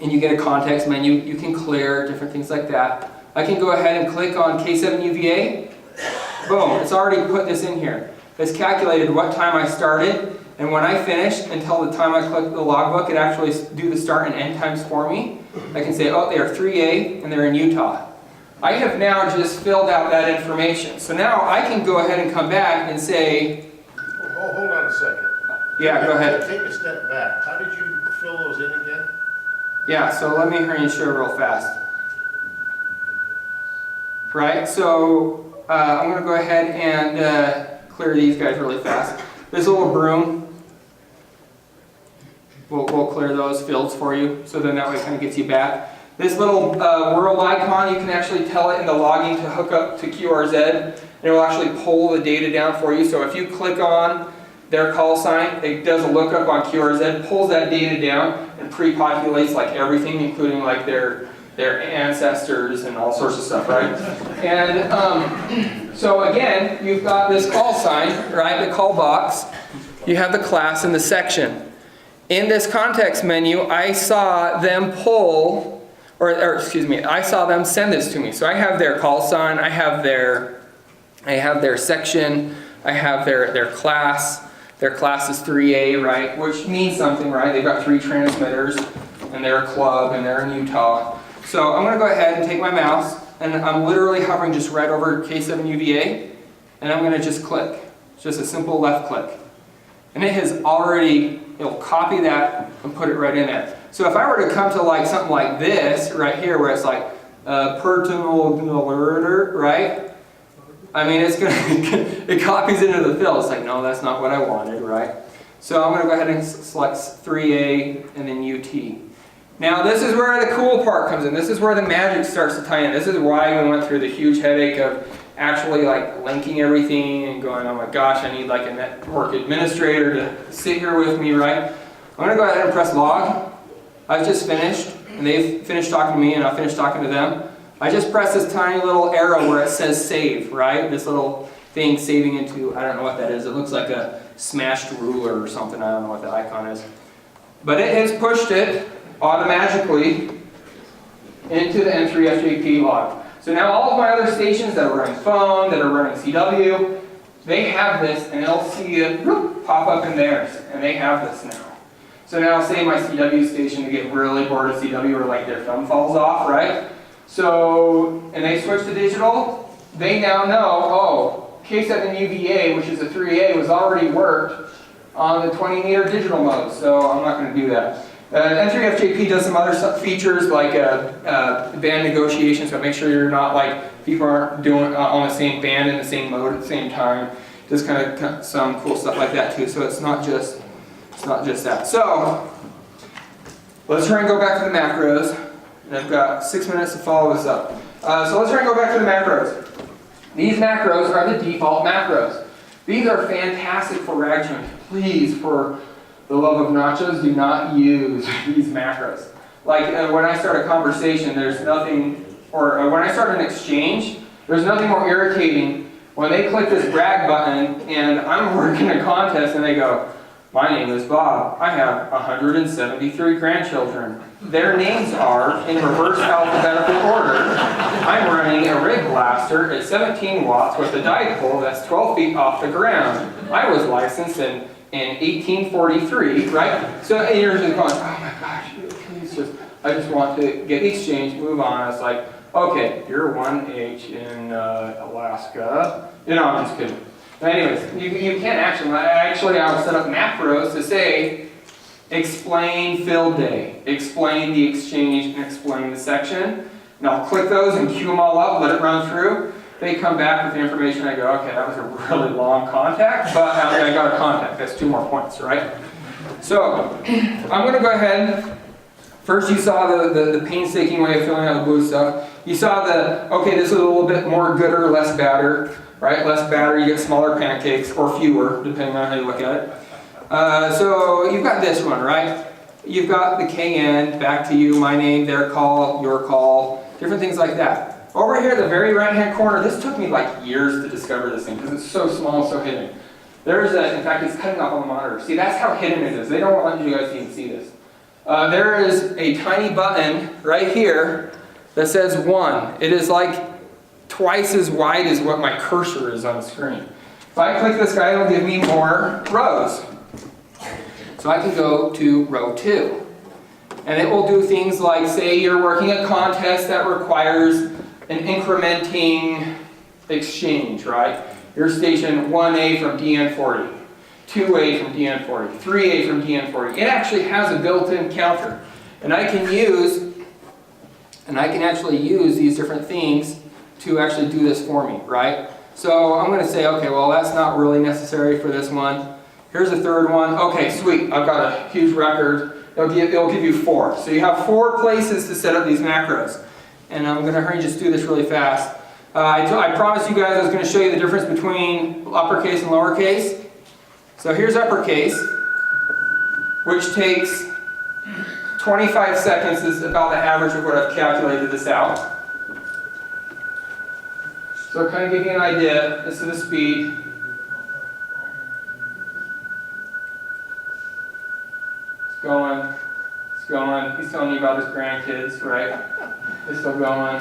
and you get a context menu. You can clear, different things like that. I can go ahead and click on K7UVA. Boom, it's already put this in here. It's calculated what time I started, and when I finished until the time I click the logbook, it actually do the start and end times for me. I can say, oh, they are 3A and they're in Utah. I have now just filled out that information. So now I can go ahead and come back and say... Oh, hold on a second. Yeah, go ahead. Take a step back. How did you fill those in again? Yeah, so let me hurry and show real fast. Right, so I'm going to go ahead and clear these guys really fast. This little broom, we'll clear those fields for you, so then that way it kind of gets you back. This little world icon, you can actually tell it in the logging to hook up to QRZ, and it will actually pull the data down for you. So if you click on their call sign, it does a lookup on QRZ, pulls that data down, and pre-populates like everything, including like their ancestors and all sorts of stuff, right? And so again, you've got this call sign, right, the call box. You have the class and the section. In this context menu, I saw them pull, or excuse me, I saw them send this to me. So I have their call sign, I have their section, I have their class. Their class is 3A, right, which means something, right? They've got 3 transmitters, and they're a club, and they're in Utah. So I'm going to go ahead and take my mouse, and I'm literally hovering just right over K7UVA, and I'm going to just click. It's just a simple left click. And it has already, it'll copy that and put it right in there. So if I were to come to like something like this, right here, where it's like, pertinal alerter, right? I mean, it's gonna, it copies into the field. It's like, no, that's not what I wanted, right? So I'm going to go ahead and select 3A and then UT. Now this is where the cool part comes in. This is where the magic starts to tie in. This is why we went through the huge headache of actually like linking everything and going, oh my gosh, I need like a network administrator to sit here with me, right? I'm going to go ahead and press log. I've just finished, and they've finished talking to me, and I've finished talking to them. I just press this tiny little arrow where it says save, right? This little thing saving into, I don't know what that is. It looks like a smashed ruler or something. I don't know what the icon is. But it has pushed it automatically into the N3FJP log. So now all of my other stations that are running phone, that are running CW, they have this, and they'll see it pop up in theirs, and they have this now. So now say my CW station, they get really bored of CW or like their thumb falls off, right? So, and they switch to digital, they now know, oh, K7UVA, which is a 3A, was already worked on the 20-meter digital mode, so I'm not going to do that. N3FJP does some other features like band negotiation, so make sure you're not like, people aren't doing on the same band in the same mode at the same time. Just kind of some cool stuff like that too, so it's not just that. So, let's try and go back to the macros. And I've got 6 minutes to follow this up. So let's try and go back to the macros. These macros are the default macros. These are fantastic for rag tuning. Please, for the love of nachos, do not use these macros. Like when I start a conversation, there's nothing, or when I start an exchange, there's nothing more irritating when they click this brag button and I'm working a contest and they go, my name is Bob. I have 173 grandchildren. Their names are in reverse alphabetical order. I'm running a rig blaster at 17 watts with a dipole that's 12 feet off the ground. I was licensed in 1843, right? So you're just going, oh my gosh, please I just want to get the exchange, move on. It's like, okay, you're 1H in Alaska. You know, I'm just kidding. But anyways, you can't actually I'll set up macros to say, explain field day, explain the exchange, and explain the section. And I'll click those and queue them all up, let it run through. They come back with the information, I go, okay, that was a really long contact, but I got a contact, that's 2 more points, right? So, I'm gonna go ahead, first you saw the painstaking way of filling out the blue stuff. You saw okay, this is a little bit more gooder, less batter, right? Less batter, you get smaller pancakes, or fewer, depending on how you look at it. So, you've got this one, right? You've got the KN, back to you, my name, their call, your call, different things like that. Over here, the very right-hand corner, this took me like years to discover this thing because it's so small, so hidden. In fact, it's cutting off on the monitor. See, that's how hidden it is. They don't want you guys to even see this. There is a tiny button right here that says 1. It is like twice as wide as what my cursor is on the screen. If I click this guy, it'll give me more rows. So I can go to row 2. And it will do things like, say you're working a contest that requires an incrementing exchange, right? Your station 1A from DN40, 2A from DN40, 3A from DN40. It actually has a built-in counter. And I can actually use these different things to actually do this for me, right? So I'm going to say, okay, well that's not really necessary for this one. Here's a third one. Okay, sweet, I've got a huge record. It'll give you 4. So you have 4 places to set up these macros. And I'm going to just do this really fast. I promised you guys I was going to show you the difference between uppercase and lowercase. So here's uppercase, which takes 25 seconds is about the average of what I've calculated this out. So kind of give you an idea as to the speed. It's going. It's going. He's telling you about his grandkids, right? It's still going.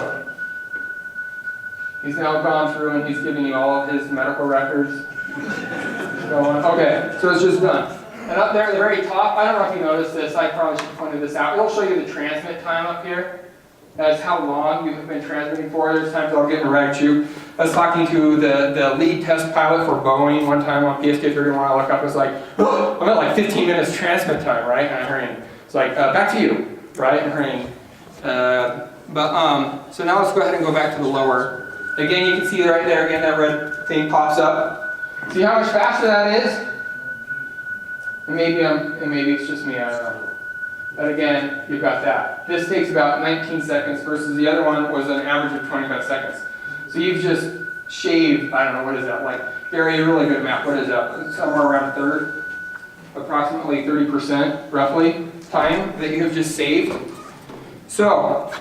He's now gone through and he's giving you all of his medical records. It's going. Okay, so it's just done. And up there at the very top, I don't know if you noticed this, I probably should have pointed this out. It'll show you the transmit time up here. That's how long you've been transmitting for. There's times I'll get in a rag tube. I was talking to the lead test pilot for Boeing one time on PSK31. I look up, it's like, oh, I'm at like 15 minutes transmit time, right? And I'm hearing, it's like, back to you, right? I'm hearing, so now let's go ahead and go back to the lower. Again, you can see right there, again, that red thing pops up. See how much faster that is? And maybe it's just me, I don't know. But again, you've got that. This takes about 19 seconds versus the other one was an average of 25 seconds. So you've just shaved, I don't know, what is that, like, Gary, a really good math, what is that? Somewhere around a third, approximately 30% roughly, time that you have just saved. So,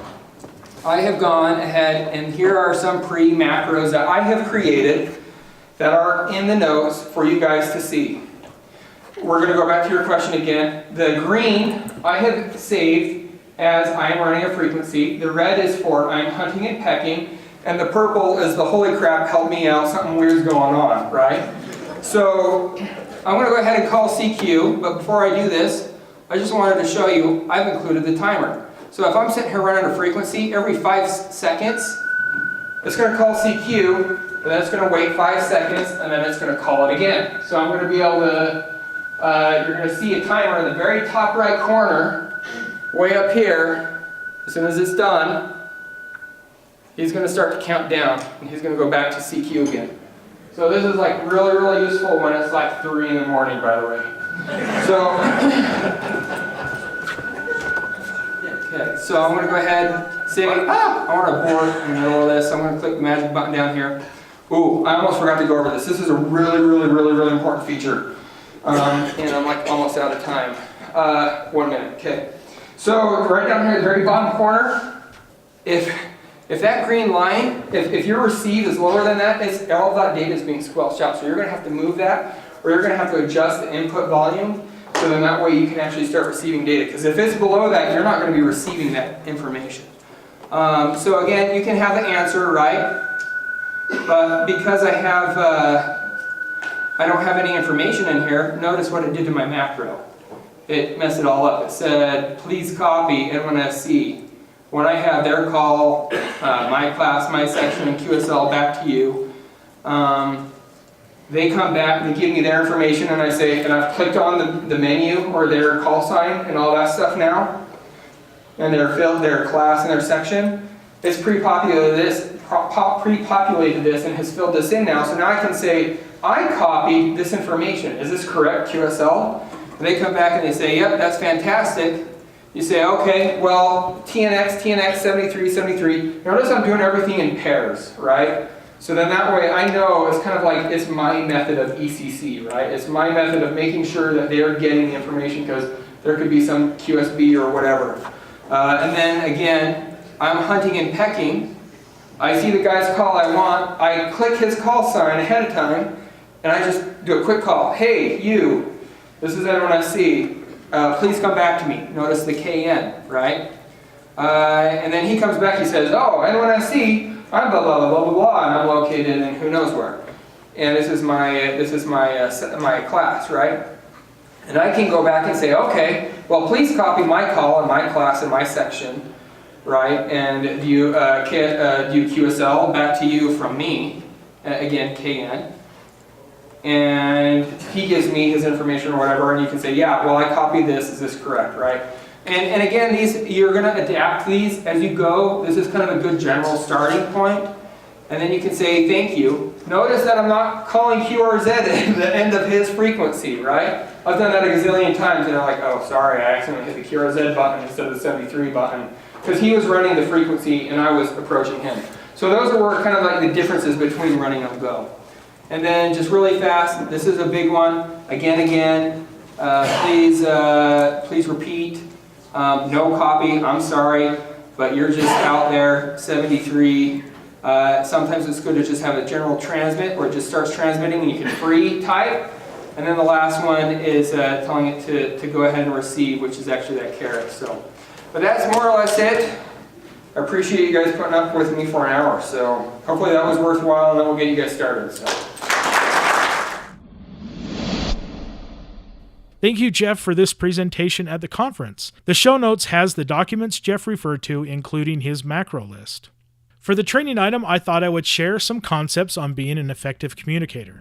I have gone ahead and here are some pre-macros that I have created that are in the notes for you guys to see. We're going to go back to your question again. The green I have saved as I'm running a frequency. The red is for I'm hunting and pecking. And the purple is the holy crap, help me out, something weird's going on, right? So I'm going to go ahead and call CQ, but before I do this, I just wanted to show you I've included the timer. So if I'm sitting here running a frequency, every 5 seconds, it's going to call CQ, and then it's going to wait 5 seconds, and then it's going to call it again. So I'm going to be able to, you're going to see a timer in the very top right corner, way up here. As soon as it's done, he's going to start to count down, and he's going to go back to CQ again. So this is like really, really useful when it's like 3 in the morning, by the way. So, okay, so I'm going to go ahead and say, I want to abort in the middle of this. I'm going to click the magic button down here. Ooh, I almost forgot to go over this. This is a really, really, really, really important feature. And I'm like almost out of time. 1 minute, okay. So right down here at the very bottom corner, if that green line, if your receive is lower than that, all of that data is being squelched out. So you're going to have to move that, or you're going to have to adjust the input volume, so then that way you can actually start receiving data. Because if it's below that, you're not going to be receiving that information. So again, you can have the answer, right? But because I don't have any information in here, notice what it did to my macro. It messed it all up. It said, please copy N1SC. When I have their call, my class, my section, and QSL back to you, they come back and they give me their information, and I say, and I've clicked on the menu or their call sign and all that stuff now, and their field, their class, and their section. it's pre-populated this and has filled this in now. So now I can say, I copied this information. Is this correct, QSL? And they come back and they say, yep, that's fantastic. You say, okay, well, TNX, 73, 73. Notice I'm doing everything in pairs, right? So then that way I know it's kind of like, it's my method of ECC, right? It's my method of making sure that they're getting the information, because there could be some QSB or whatever. And then again, I'm hunting and pecking. I see the guy's call I want. I click his call sign ahead of time, and I just do a quick call. Hey, you, this is N1SC. Please come back to me. Notice the KN, right? And then he comes back, he says, oh, N1SC, I'm blah, blah, blah, blah, blah, blah, and I'm located in who knows where. And this is my class, right? And I can go back and say, okay, well, please copy my call and my class and my section, right? And do QSL back to you from me, again, KN. And he gives me his information or whatever, and you can say, yeah, well, I copied this, is this correct, right? And again, you're going to adapt these as you go. This is kind of a good general starting point. And then you can say, thank you. Notice that I'm not calling QRZ at the end of his frequency, right? I've done that a gazillion times, and I'm like, oh, sorry, I accidentally hit the QRZ button instead of the 73 button. Because he was running the frequency, and I was approaching him. So those were kind of like the differences between running on Go. And then just really fast, this is a big one. Again, please repeat. No copy, I'm sorry, but you're just out there, 73. Sometimes it's good to just have a general transmit, where it just starts transmitting and you can free type. And then the last one is telling it to go ahead and receive, which is actually that caret. So, but that's more or less it. I appreciate you guys putting up with me for an hour. So hopefully that was worthwhile, and then we'll get you guys started. So. Thank you, Jeff, for this presentation at the conference. The show notes has the documents Jeff referred to, including his macro list. For the training item, I thought I would share some concepts on being an effective communicator.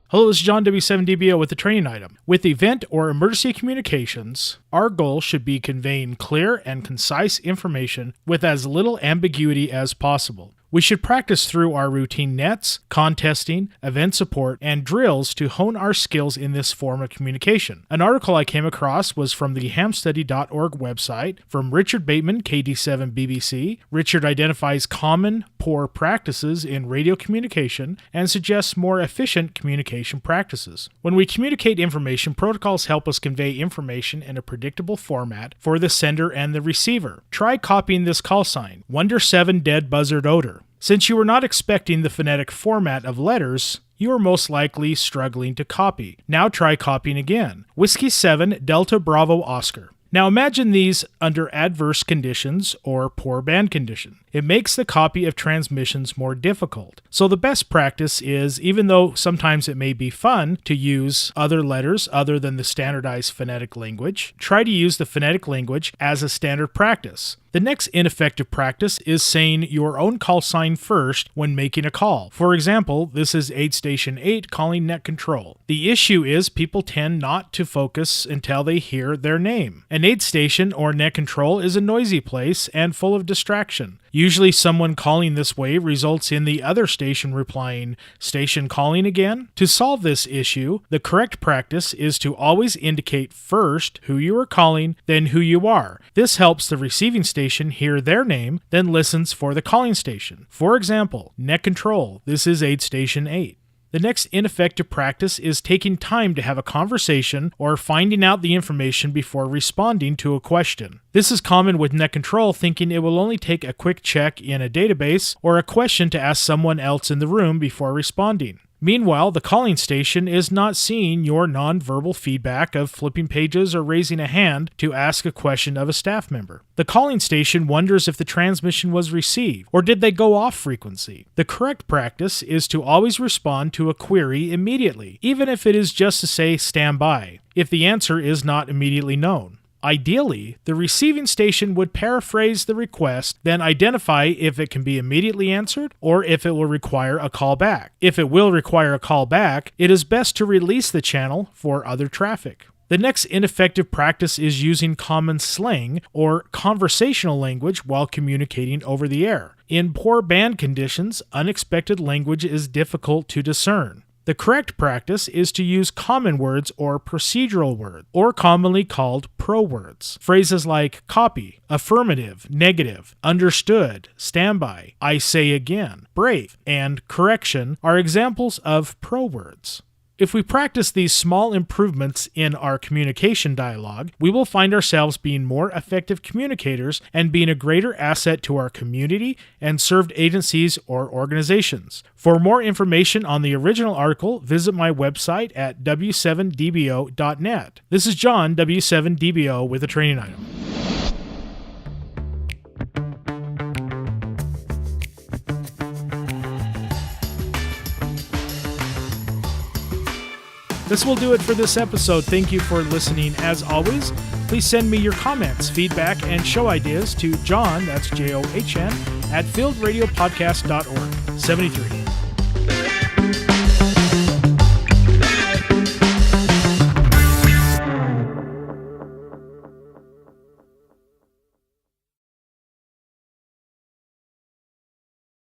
Hello, this is John W7DBO with the training item. With event or emergency communications, our goal should be conveying clear and concise information with as little ambiguity as possible. We should practice through our routine nets, contesting, event support, and drills to hone our skills in this form of communication. An article I came across was from the hamstudy.org website from Richard Bateman, KD7 BBC. Richard identifies common poor practices in radio communication and suggests more efficient communication practices. When we communicate information, protocols help us convey information in a predictable format for the sender and the receiver. Try copying this call sign, Wonder 7 Dead Buzzard Odor. Since you were not expecting the phonetic format of letters, you are most likely struggling to copy. Now try copying again. Whiskey 7 Delta Bravo Oscar. Now imagine these under adverse conditions or poor band condition. It makes the copy of transmissions more difficult. So the best practice is, even though sometimes it may be fun to use other letters other than the standardized phonetic language, try to use the phonetic language as a standard practice. The next ineffective practice is saying your own call sign first when making a call. For example, this is aid station 8 calling net control. The issue is people tend not to focus until they hear their name. An aid station or net control is a noisy place and full of distraction. Usually someone calling this way results in the other station replying, "Station calling again?" To solve this issue, the correct practice is to always indicate first who you are calling, then who you are. This helps the receiving station hear their name, then listens for the calling station. For example, net control, this is aid station 8. The next ineffective practice is taking time to have a conversation or finding out the information before responding to a question. This is common with net control, thinking it will only take a quick check in a database or a question to ask someone else in the room before responding. Meanwhile, the calling station is not seeing your nonverbal feedback of flipping pages or raising a hand to ask a question of a staff member. The calling station wonders if the transmission was received, or did they go off frequency. The correct practice is to always respond to a query immediately, even if it is just to say stand by, if the answer is not immediately known. Ideally, the receiving station would paraphrase the request, then identify if it can be immediately answered or if it will require a call back. If it will require a call back, it is best to release the channel for other traffic. The The next ineffective practice is using common slang or conversational language while communicating over the air. In poor band conditions, unexpected language is difficult to discern. The correct practice is to use common words or procedural words, or commonly called pro words. Phrases like copy, affirmative, negative, understood, standby, I say again, brave, and correction are examples of pro words. If we practice these small improvements in our communication dialogue, we will find ourselves being more effective communicators and being a greater asset to our community and served agencies or organizations. For more information on the original article, visit my website at w7dbo.net. This is John, W7DBO, with a training item. This will do it for this episode. Thank you for listening. As always, please send me your comments, feedback, and show ideas to John, that's John, at fieldradiopodcast.org. 73.